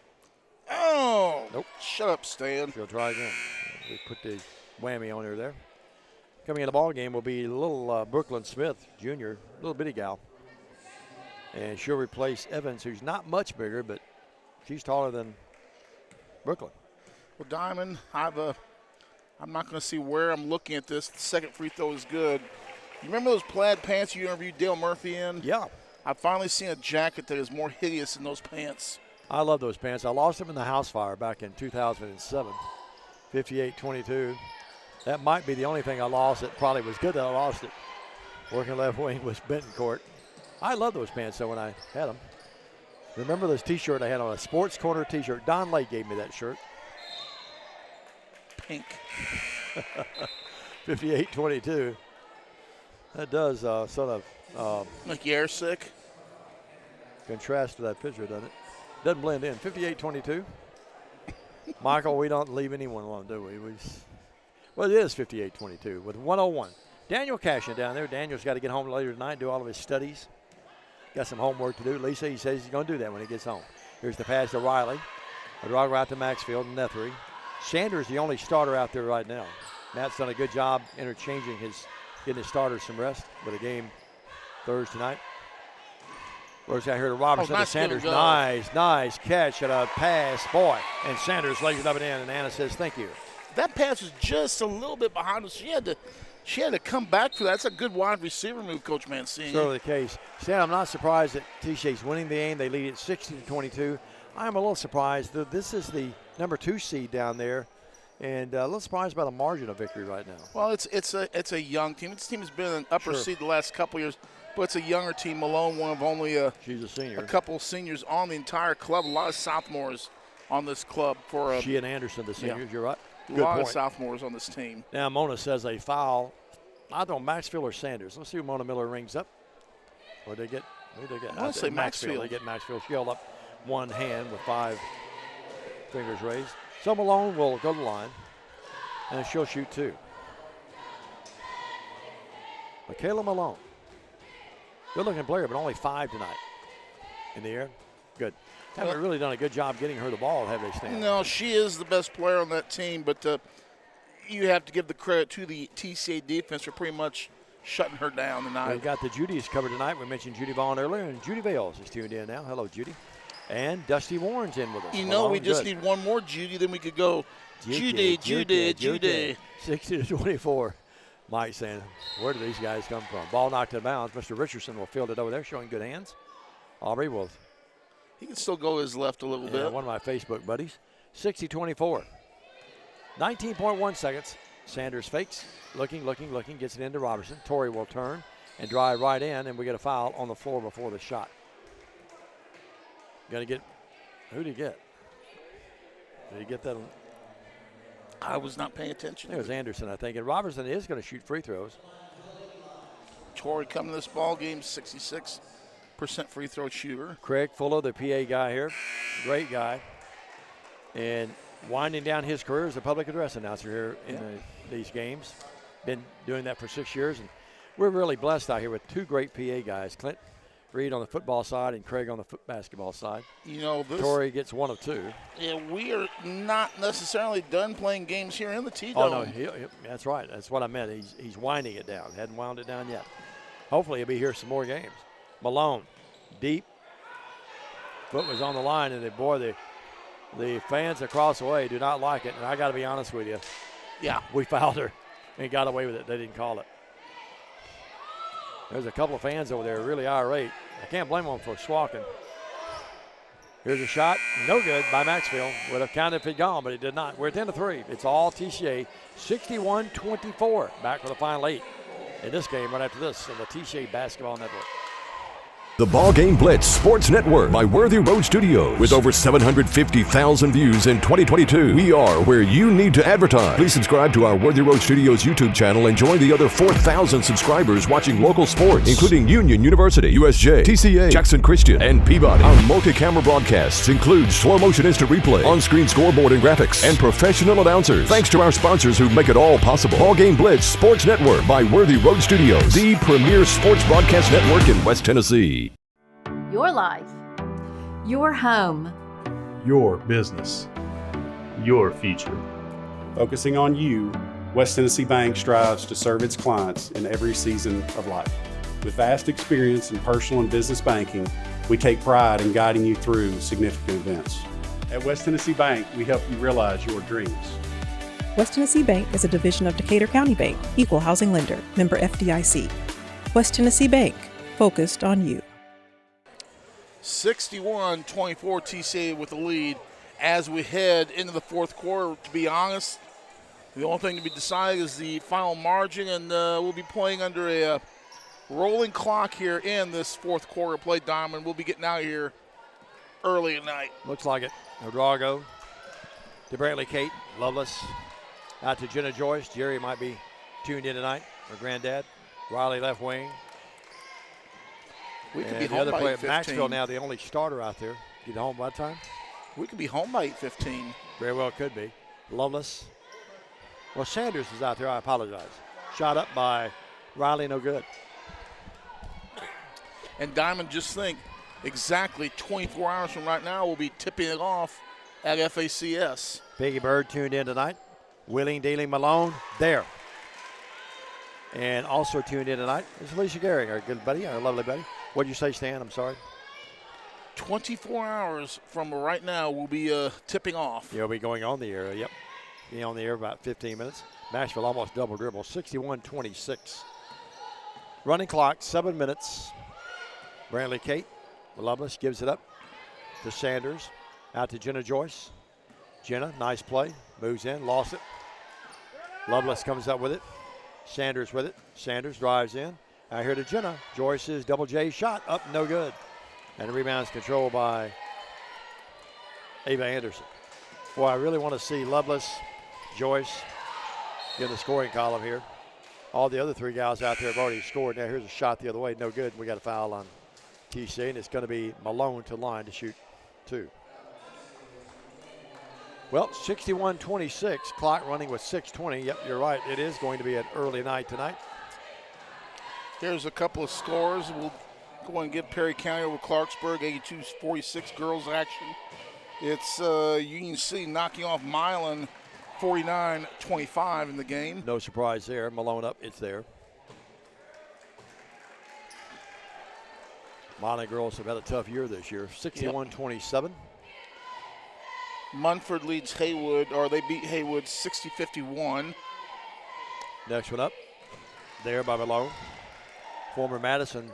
Oh! Nope. Shut up, Stan. She'll try again. We put the whammy on her there. Coming in the ball game will be little Brooklyn Smith Jr., little bitty gal. And she'll replace Evans, who's not much bigger, but she's taller than Brooklyn. Well, Diamond, I'm not going to see where I'm looking at this. The second free throw is good. You remember those plaid pants you interviewed Dale Murphy in? Yeah. I've finally seen a jacket that is more hideous than those pants. I love those pants. I lost them in the house fire back in 2007. 58-22. That might be the only thing I lost. It probably was good that I lost it. Working left wing was Betancourt. I love those pants, though, when I had them. Remember this T-shirt I had on, a Sports Corner T-shirt. Don Lake gave me that shirt. Pink. 58-22. That does sort of like you're sick. Contrast to that picture, doesn't it? Doesn't blend in. 58-22. Michael, we don't leave anyone alone, do we? Well, it is 58-22 with 101. Daniel cashing down there. Daniel's got to get home later tonight and do all of his studies. Got some homework to do. Lisa, he says he's going to do that when he gets home. Here's the pass to Riley. A draw out to Maxfield and Nethery. Sanders the only starter out there right now. Matt's done a good job interchanging getting his starters some rest with a game Thursday night. Where's out here to Robertson to Sanders. Nice catch and a pass. Boy, and Sanders lays it up and in, and Anna says thank you. That pass was just a little bit behind us. She had to come back for that. That's a good wide receiver move, Coach Mancini. Certainly the case. Stan, I'm not surprised that TCA's winning the game. They lead it 60-22. I'm a little surprised that this is the number 2 seed down there, and a little surprised by the margin of victory right now. Well, it's a young team. This team has been an upper seed the last couple of years, but it's a younger team. Malone, one of only she's a senior. A couple of seniors on the entire club. A lot of sophomores on this club for she and Anderson, the seniors. Yeah. You're right. A lot of sophomores on this team. Now Mona says a foul. I don't know, Maxfield or Sanders. Let's see who Mona Miller rings up. Who they get? I want to say Maxfield. They get Maxfield. She held up one hand with 5 fingers raised. So Malone will go to the line, and she'll shoot 2. Michaela Malone. Good-looking player, but only 5 tonight. In the air. Good. Haven't really done a good job getting her the ball, have they, Stan? No, she is the best player on that team, but you have to give the credit to the TCA defense for pretty much shutting her down tonight. We've got the Judy's covered tonight. We mentioned Judy Vaughn earlier, and Judy Vales is tuned in now. Hello, Judy. And Dusty Warren's in with us. We just need one more Judy, then we could go Judy. 60-24. Mike saying, where do these guys come from? Ball knocked out of bounds. Mr. Richardson will field it over there, showing good hands. Aubrey will. He can still go his left a little bit. One of my Facebook buddies. 60-24. 19.1 seconds. Sanders fakes. Looking. Gets it into Robertson. Torrey will turn and drive right in, and we get a foul on the floor before the shot. Got to get. Who did he get? Did he get that? I was not paying attention. It was Anderson, I think. And Robertson is going to shoot free throws. Torrey coming to this ball game, 66% free throw shooter. Craig Fuller, the PA guy here. Great guy. And winding down his career as a public address announcer here in these games. Been doing that for 6 years. And we're really blessed out here with 2 great PA guys. Clint Reed on the football side and Craig on the basketball side. Torrey gets 1 of 2. Yeah, we are not necessarily done playing games here in the T-Dome. Oh, no, that's right. That's what I meant. He's winding it down. Hadn't wound it down yet. Hopefully he'll be here some more games. Malone, deep. Foot was on the line, and the fans across the way do not like it. And I got to be honest with you. Yeah. We fouled her and got away with it. They didn't call it. There's a couple of fans over there really irate. I can't blame them for swalking. Here's a shot. No good by Maxfield. Would have counted if it gone, but it did not. We're at 10-3. It's all TCA. 61-24. Back for the final 8 in this game right after this on the TCA Basketball Network. The BallGame Blitz Sports Network by Worthy Road Studios. With over 750,000 views in 2022, we are where you need to advertise. Please subscribe to our Worthy Road Studios YouTube channel and join the other 4,000 subscribers watching local sports, including Union University, USJ, TCA, Jackson Christian, and Peabody. Our multi-camera broadcasts include slow motion instant replay, on-screen scoreboard and graphics, and professional announcers. Thanks to our sponsors who make it all possible. BallGame Blitz Sports Network by Worthy Road Studios, the premier sports broadcast network in West Tennessee. Your life. Your home. Your business. Your future. Focusing on you, West Tennessee Bank strives to serve its clients in every season of life. With vast experience in personal and business banking, we take pride in guiding you through significant events. At West Tennessee Bank, we help you realize your dreams. West Tennessee Bank is a division of Decatur County Bank, equal housing lender, member FDIC. West Tennessee Bank, focused on you. 61-24 TCA with the lead as we head into the fourth quarter. To be honest, the only thing to be decided is the final margin, and we'll be playing under a rolling clock here in this fourth quarter play. Diamond, we'll be getting out of here early at night. Looks like it. Odrago to Brantley Kate. Loveless out to Jenna Joyce. Jerry might be tuned in tonight, her granddad. Riley left wing. We could be home by 8:15. Maxwell now the only starter out there. Get home by the time? We could be home by 8:15. Very well could be. Loveless Well, Sanders is out there. I apologize. Shot up by Riley, no good. And Diamond, just think, exactly 24 hours from right now, we'll be tipping it off at FACS. Piggy Bird tuned in tonight. Wheeling, Dealing, Malone, there. And also tuned in tonight is Alicia Gehring, our good buddy, our lovely buddy. What did you say, Stan? I'm sorry. 24 hours from right now, we'll be tipping off. You'll be going on the air, yep. Be on the air about 15 minutes. Nashville almost double dribble, 61-26. Running clock, 7 minutes. Brantley Kate, Lovelace gives it up to Sanders. Out to Jenna Joyce. Jenna, nice play, moves in, lost it. Lovelace comes up with it. Sanders with it. Sanders drives in. Out here to Jenna. Joyce's double J shot up, no good. And the rebound's controlled by Ava Anderson. Boy, I really want to see Lovelace, Joyce in the scoring column here. All the other three guys out there have already scored. Now here's a shot the other way, no good. We got a foul on TCA, and it's going to be Malone to line to shoot 2. Well, 61-26, clock running with 6:20. Yep, you're right. It is going to be an early night tonight. Here's a couple of scores. We'll go and give Perry County over Clarksburg, 82-46 girls action. It's Union City knocking off Milan, 49-25 in the game. No surprise there. Malone up, it's there. Milan girls have had a tough year this year, 61-27. Munford leads Haywood, or they beat Haywood 60-51. Next one up, there by Malone. Former Madison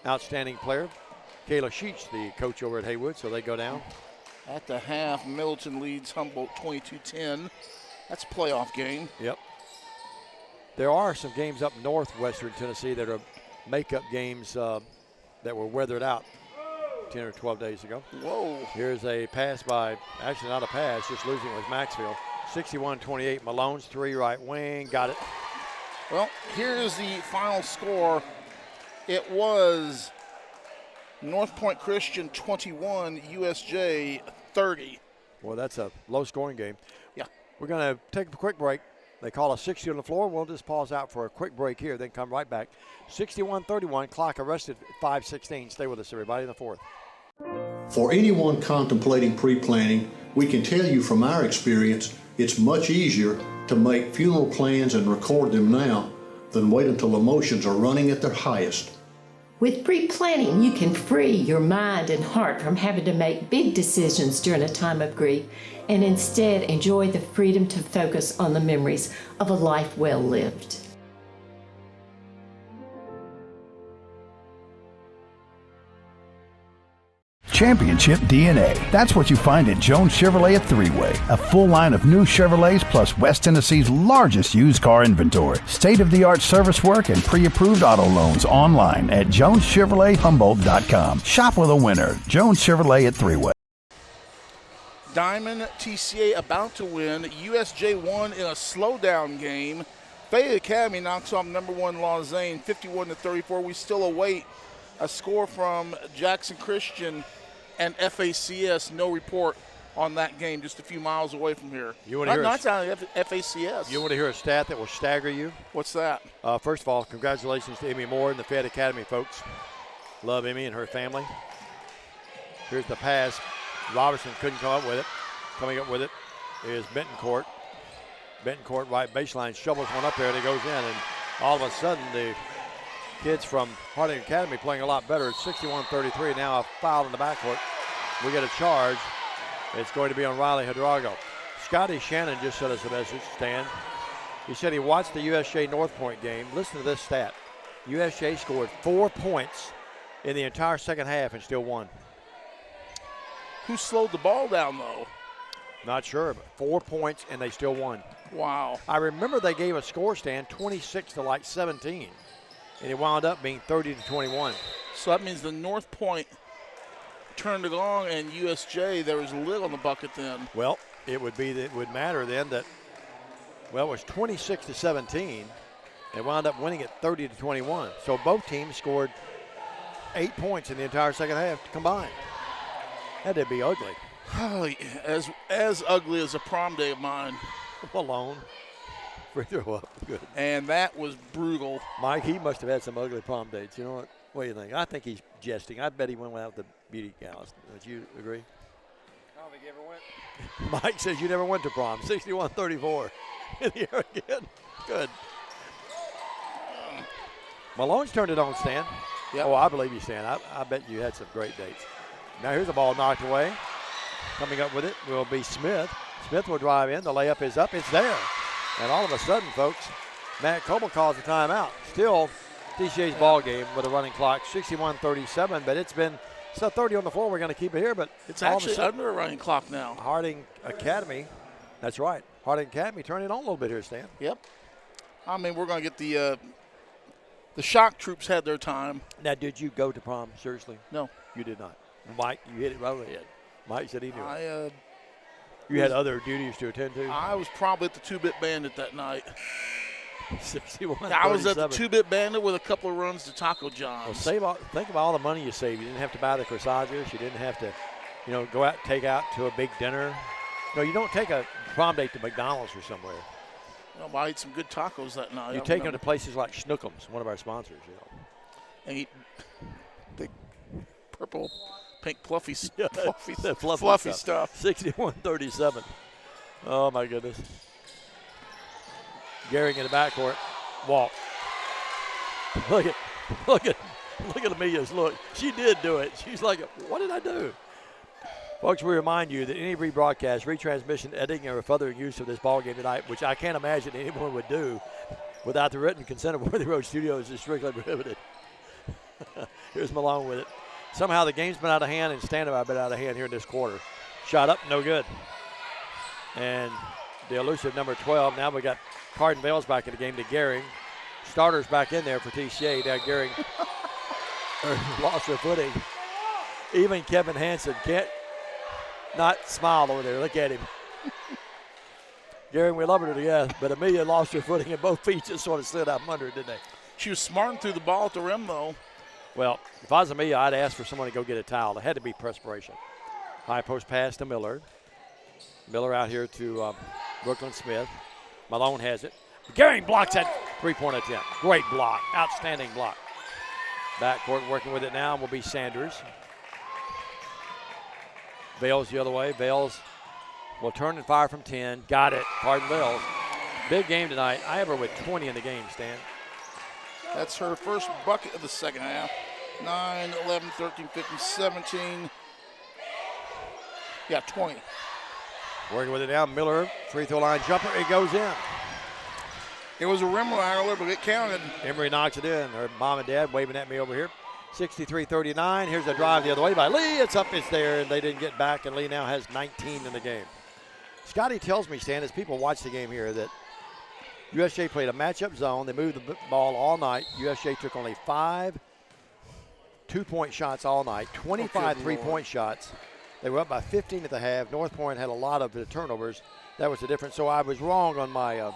outstanding player. Kayla Sheets, the coach over at Haywood, so they go down. At the half, Middleton leads Humboldt 22-10. That's a playoff game. Yep. There are some games up northwestern Tennessee that are makeup games that were weathered out 10 or 12 days ago. Whoa. Here's a pass by, actually not a pass, just losing with Maxfield. 61-28, Malone's 3 right wing, got it. Well, here is the final score. It was North Point Christian 21, USJ 30. Well, that's a low-scoring game. Yeah. We're going to take a quick break. They call a 60 on the floor. We'll just pause out for a quick break here, then come right back. 61-31, clock arrested at 5:16. Stay with us, everybody, in the fourth. For anyone contemplating pre-planning, we can tell you from our experience, it's much easier to make funeral plans and record them now than wait until emotions are running at their highest. With pre-planning, you can free your mind and heart from having to make big decisions during a time of grief and instead enjoy the freedom to focus on the memories of a life well lived. Championship DNA. That's what you find at Jones Chevrolet at Three-Way. A full line of new Chevrolets plus West Tennessee's largest used car inventory. State-of-the-art service work and pre-approved auto loans online at JonesChevroletHumboldt.com. Shop with a winner. Jones Chevrolet at Three-Way. Diamond TCA about to win. USJ won in a slowdown game. Fayette Academy knocks off number 1 Lausanne 51-34. We still await a score from Jackson Christian and FACS. No report on that game, just a few miles away from here. You want to hear not out of FACS. You want to hear a stat that will stagger you? What's that? First of all, congratulations to Emmy Moore and the Fayette Academy folks. Love Emmy and her family. Here's the pass. Robertson couldn't come up with it. Coming up with it is Bentoncourt. Bentoncourt right baseline shovels one up there and it goes in, and all of a sudden the kids from Harding Academy playing a lot better. It's 61-33. Now a foul in the backcourt. We get a charge. It's going to be on Riley Hidrago. Scotty Shannon just sent us a message, Stan. He said he watched the USJ North Point game. Listen to this stat. USJ scored 4 points in the entire second half and still won. Who slowed the ball down, though? Not sure, but 4 points and they still won. Wow. I remember they gave a score, Stan, 26 to like 17. And it wound up being 30-21. So that means the North Point turned it on, and USJ, there was a lid on the bucket then. Well, it would matter then that, well, it was 26-17. They wound up winning it 30-21. So both teams scored 8 points in the entire second half combined. Had to be ugly. As ugly as a prom day of mine. Alone. free throw up. Good. And that was brutal. Mike, he must have had some ugly prom dates. You know what? What do you think? I think he's jesting. I bet he went out with the beauty gals. Don't you agree? I don't think he ever went. Mike says you never went to prom. 61-34 in the air again. Good. Malone's turned it on, Stan. Yep. Oh, I believe you, Stan. I bet you had some great dates. Now here's the ball knocked away. Coming up with it will be Smith. Smith will drive in. The layup is up. It's there. And all of a sudden, folks, Matt Coble calls a timeout. Still TCA's ball game with a running clock, 61-37, but it's 30 on the floor. We're going to keep it here, but it's actually under a running clock now. Harding Academy, that's right. Harding Academy turning it on a little bit here, Stan. Yep. I mean, we're going to get the shock troops had their time. Now, did you go to prom, seriously? No. You did not. Mike, you hit it right over the head. Mike said he knew. You had other duties to attend to? I was probably at the 2-Bit Bandit that night. 61-37. I was at the 2-Bit Bandit with a couple of runs to Taco John's. Well, think about all the money you saved. You didn't have to buy the corsages. You didn't have to, go out and take out to a big dinner. No, you don't take a prom date to McDonald's or somewhere. No, I ate some good tacos that night. You take them to places like Schnookums, one of our sponsors, And eat big purple, pink, fluffy stuff. 61-37. Oh, my goodness. Gehring in the backcourt. Walk. Look at Amelia's look. She did do it. She's like, what did I do? Folks, we remind you that any rebroadcast, retransmission, editing, or further use of this ball game tonight, which I can't imagine anyone would do without the written consent of Worthy Road Studios, is strictly prohibited. Here's Malone with it. Somehow the game's been out of hand and standing by been out of hand here in this quarter. Shot up, no good. And the elusive number 12. Now we got Carden Vales back in the game to Gehring. Starters back in there for TCA. Now Gehring lost her footing. Even Kevin Hansen can't not smile over there. Look at him. Gehring, we love her to death, but Amelia lost her footing and both feet just sort of slid out from under it, didn't they? She was smarting through the ball at the rim, though. Well, if I was Amelia, I'd ask for someone to go get a towel. It had to be perspiration. High post pass to Miller. Miller out here to Brooklyn Smith. Malone has it. Gehring blocks that three-point attempt. Great block. Outstanding block. Backcourt working with it now will be Sanders. Vales the other way. Vales will turn and fire from 10. Got it. Carden Vales. Big game tonight. I have her with 20 in the game, Stan. That's her first bucket of the second half. 9, 11, 13, 15, 17. Yeah, 20. Working with it now. Miller, free throw line jumper. It goes in. It was a rim rattler, but it counted. Emery knocks it in. Her mom and dad waving at me over here. 63-39. Here's a drive the other way by Lee. It's up, it's there, and they didn't get back, and Lee now has 19 in the game. Scotty tells me, Stan, as people watch the game here, that USJ played a matchup zone. They moved the ball all night. USJ took only 5 two-point shots all night, 25 three-point shots. They were up by 15 at the half. North Point had a lot of the turnovers. That was the difference. So I was wrong on my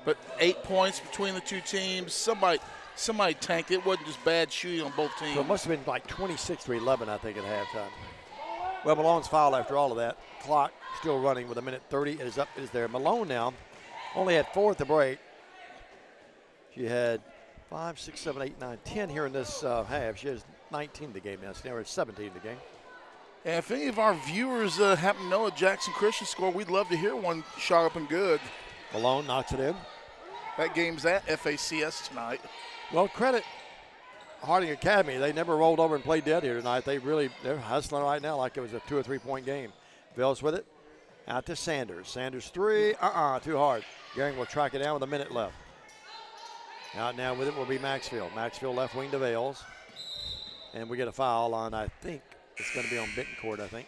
but 8 points between the two teams. Somebody tanked. It wasn't just bad shooting on both teams. So it must have been like 26-11, I think, at halftime. Well, Malone's foul after all of that. Clock still running with 1:30. It is up. It is there. Malone now only had 4 at the break. She had 5, 6, 7, 8, 9, 10 here in this half. She has 19 in the game now. So now we're at 17 in the game. And if any of our viewers happen to know a Jackson Christian score, we'd love to hear one shot up and good. Malone knocks it in. That game's at FACS tonight. Well, credit Harding Academy. They never rolled over and played dead here tonight. They're hustling right now like it was a 2 or 3 point game. Vales with it. Out to Sanders. Sanders 3. Too hard. Gehring will track it down with a minute left. Out now with it will be Maxfield. Maxfield left wing to Vales. And we get a foul on, I think, it's going to be on Bittencourt, I think.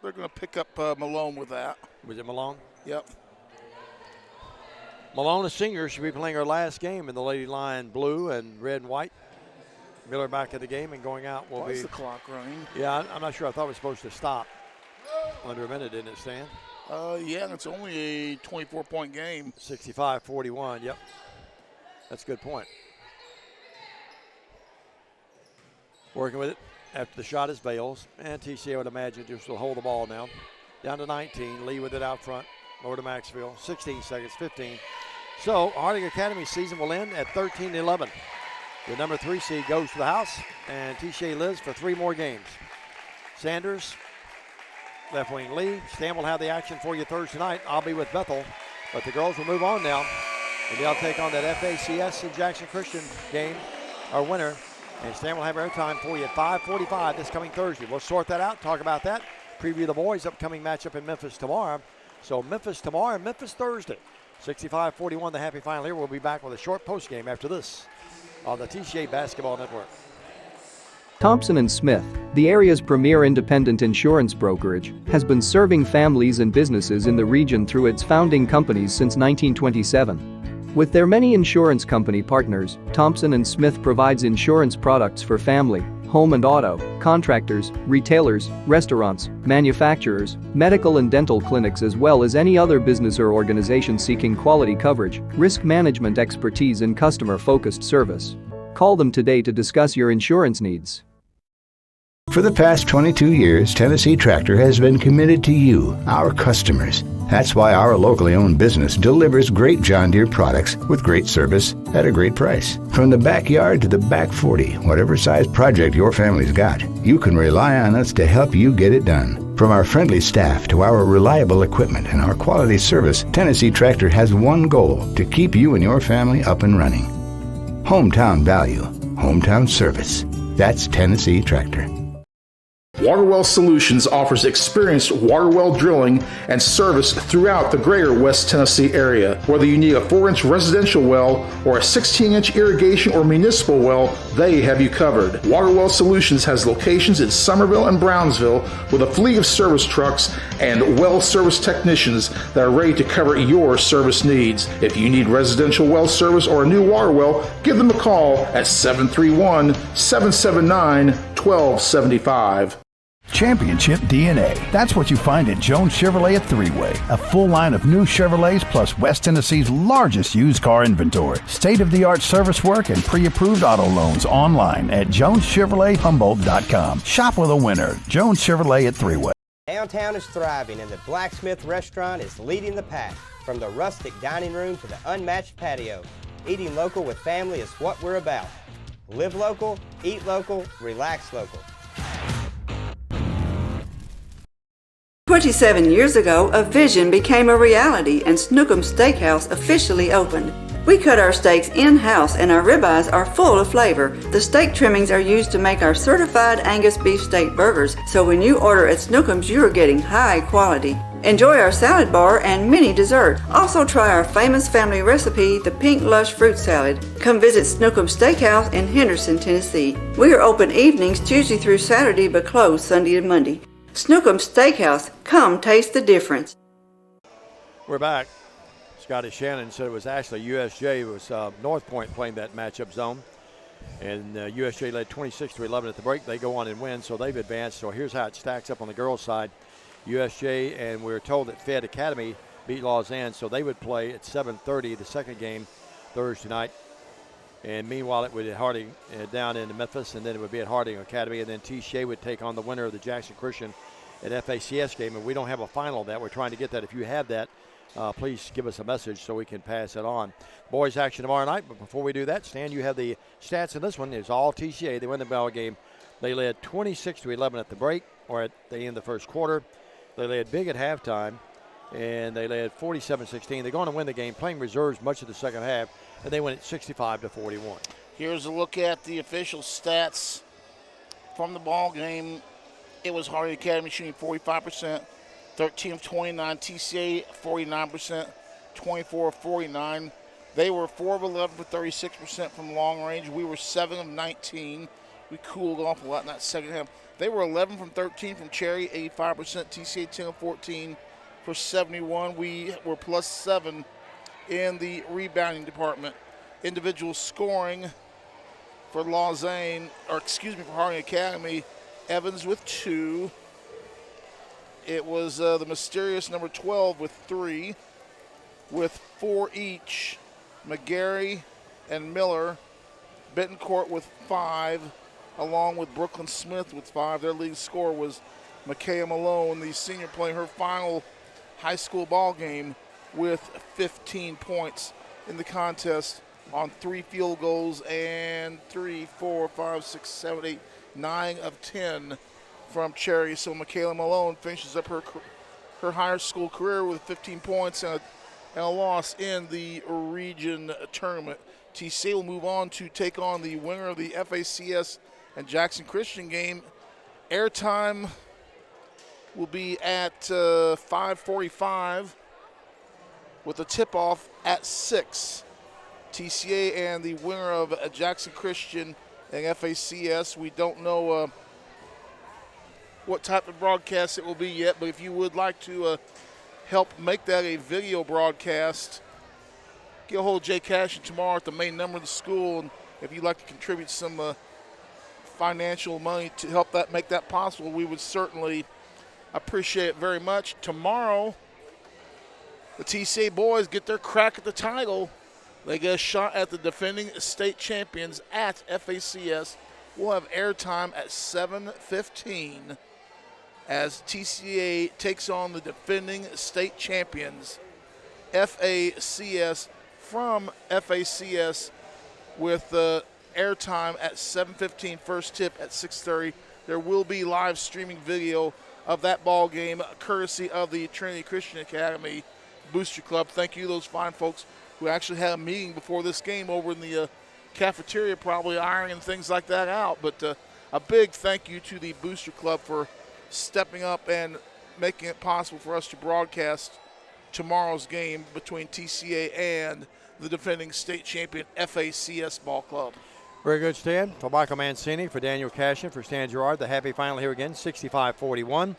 They're going to pick up Malone with that. Was it Malone? Yep. Malone, a senior, should be playing her last game in the Lady Lion blue and red and white. Miller back in the game and going out will Why be. is the clock running? Yeah, I'm not sure. I thought we were supposed to stop under a minute, didn't it, Stan? Yeah, it's only a 24-point game. 65-41, yep. That's a good point. Working with it after the shot is Vales. And TCA would imagine just will hold the ball now. Down to 19. Lee with it out front. over to Maxville. 16 seconds, 15. So Harding Academy's season will end at 13-11. The number 3 seed goes to the house, and TCA lives for 3 more games. Sanders, left wing Lee. Stan will have the action for you Thursday night. I'll be with Bethel, but the girls will move on now, and they'll take on that FACS and Jackson Christian game, our winner. And Stan will have airtime for you at 5:45 this coming Thursday. We'll sort that out, talk about that, preview the boys' upcoming matchup in Memphis tomorrow. So Memphis tomorrow and Memphis Thursday. 65-41, the happy final here. We'll be back with a short post game after this on the TCA Basketball Network. Thompson & Smith, the area's premier independent insurance brokerage, has been serving families and businesses in the region through its founding companies since 1927. With their many insurance company partners, Thompson & Smith provides insurance products for family, home and auto, contractors, retailers, restaurants, manufacturers, medical and dental clinics, as well as any other business or organization seeking quality coverage, risk management expertise and customer-focused service. Call them today to discuss your insurance needs. For the past 22 years, Tennessee Tractor has been committed to you, our customers. That's why our locally owned business delivers great John Deere products with great service at a great price. From the backyard to the back 40, whatever size project your family's got, you can rely on us to help you get it done. From our friendly staff to our reliable equipment and our quality service, Tennessee Tractor has one goal: to keep you and your family up and running. Hometown value, hometown service. That's Tennessee Tractor. Waterwell Solutions offers experienced water well drilling and service throughout the greater West Tennessee area. Whether you need a 4-inch residential well or a 16-inch irrigation or municipal well, they have you covered. Waterwell Solutions has locations in Summerville and Brownsville with a fleet of service trucks and well service technicians that are ready to cover your service needs. If you need residential well service or a new water well, give them a call at 731-779-1275. Championship DNA. That's what you find at Jones Chevrolet at Three-Way. A full line of new Chevrolets plus West Tennessee's largest used car inventory. State-of-the-art service work and pre-approved auto loans online at JonesChevroletHumboldt.com. Shop with a winner. Jones Chevrolet at Three-Way. Downtown is thriving and the Blacksmith Restaurant is leading the pack. From the rustic dining room to the unmatched patio, eating local with family is what we're about. Live local, eat local, relax local. 27 years ago, a vision became a reality and Snookum Steakhouse officially opened. We cut our steaks in-house and our ribeyes are full of flavor. The steak trimmings are used to make our certified Angus beef steak burgers, so when you order at Snookum's, you are getting high quality. Enjoy our salad bar and mini dessert. Also try our famous family recipe, the Pink Lush Fruit Salad. Come visit Snookum Steakhouse in Henderson, Tennessee. We are open evenings Tuesday through Saturday but closed Sunday and Monday. Snookum Steakhouse, come taste the difference. We're back. Scotty Shannon said it was actually USJ. It was North Point playing that matchup zone. And USJ led 26-11 at the break. They go on and win, so they've advanced. So here's how it stacks up on the girls' side. USJ, and we're told that Fed Academy beat Lausanne, so they would play at 7:30 the second game Thursday night. And meanwhile, it would be at Harding down in Memphis, and then it would be at Harding Academy, and then TCA would take on the winner of the Jackson Christian at FACS game. And we don't have a final of that. We're trying to get that. If you have that, please give us a message so we can pass it on. Boys action tomorrow night, but before we do that, Stan, you have the stats in this one. It's all TCA. They win the ball game. They led 26-11 at the break, or at the end of the first quarter. They led big at halftime, and they led 47-16. They're going to win the game, playing reserves much of the second half, and they win it 65-41. Here's a look at the official stats from the ball game. It was Harding Academy shooting 45%, 13 of 29, TCA 49%, 24 of 49. They were 4 of 11 for 36% from long range. We were 7 of 19. We cooled off a lot in that second half. They were 11 from 13 from Cherry, 85%. TCA 10 of 14 for 71. We were plus 7 in the rebounding department. Individual scoring for Lausanne, or excuse me, for Harding Academy, Evans with 2. It was the mysterious number 12 with 3, with 4 each. McGarry and Miller, Bettencourt with 5, along with Brooklyn Smith with 5. Their lead scorer was Makaya Malone, the senior, playing her final high school ball game with 15 points in the contest on 3 field goals and 3, 4, 5, 6, 7, 8, 9 of 10 from Cherry. So Michaela Malone finishes up her higher school career with 15 points and a loss in the region tournament. TCA will move on to take on the winner of the FACS and Jackson Christian game. Airtime will be at 5:45 with a tip-off at 6. TCA and the winner of Jackson Christian and FACS. We don't know what type of broadcast it will be yet, but if you would like to help make that a video broadcast, get a hold of Jay Cashin tomorrow at the main number of the school, and if you'd like to contribute some financial money to help that make that possible, we would certainly appreciate it very much. Tomorrow, the TCA boys get their crack at the title. They get a shot at the defending state champions at FACS. We'll have airtime at 7:15 as TCA takes on the defending state champions, FACS, from FACS, with airtime at 7:15, first tip at 6:30. There will be live streaming video of that ball game, courtesy of the Trinity Christian Academy Booster Club. Thank you, those fine folks who actually had a meeting before this game over in the cafeteria, probably ironing things like that out. But a big thank you to the Booster Club for stepping up and making it possible for us to broadcast tomorrow's game between TCA and the defending state champion FACS Ball Club. Very good, Stan. For Michael Mancini, for Daniel Cashin, for Stan Gerard, the happy final here again, 65-41.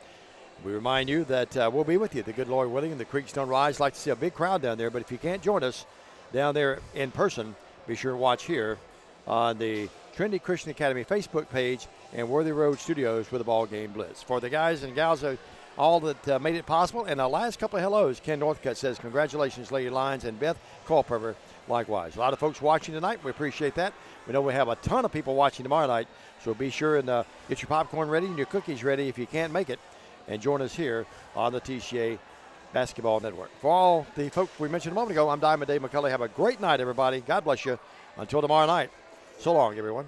We remind you that we'll be with you, the good Lord willing, and the creeks don't rise. Like to see a big crowd down there, but if you can't join us down there in person, be sure to watch here on the Trinity Christian Academy Facebook page and Worthy Road Studios with the BallGame Blitz. For the guys and gals all that made it possible, and the last couple of hellos, Ken Northcutt says, congratulations, Lady Lions, and Beth Culpeper, likewise. A lot of folks watching tonight. We appreciate that. We know we have a ton of people watching tomorrow night, so be sure and get your popcorn ready and your cookies ready if you can't make it, and join us here on the TCA Basketball Network. For all the folks we mentioned a moment ago, I'm Diamond Dave McCulley. Have a great night, everybody. God bless you. Until tomorrow night, so long, everyone.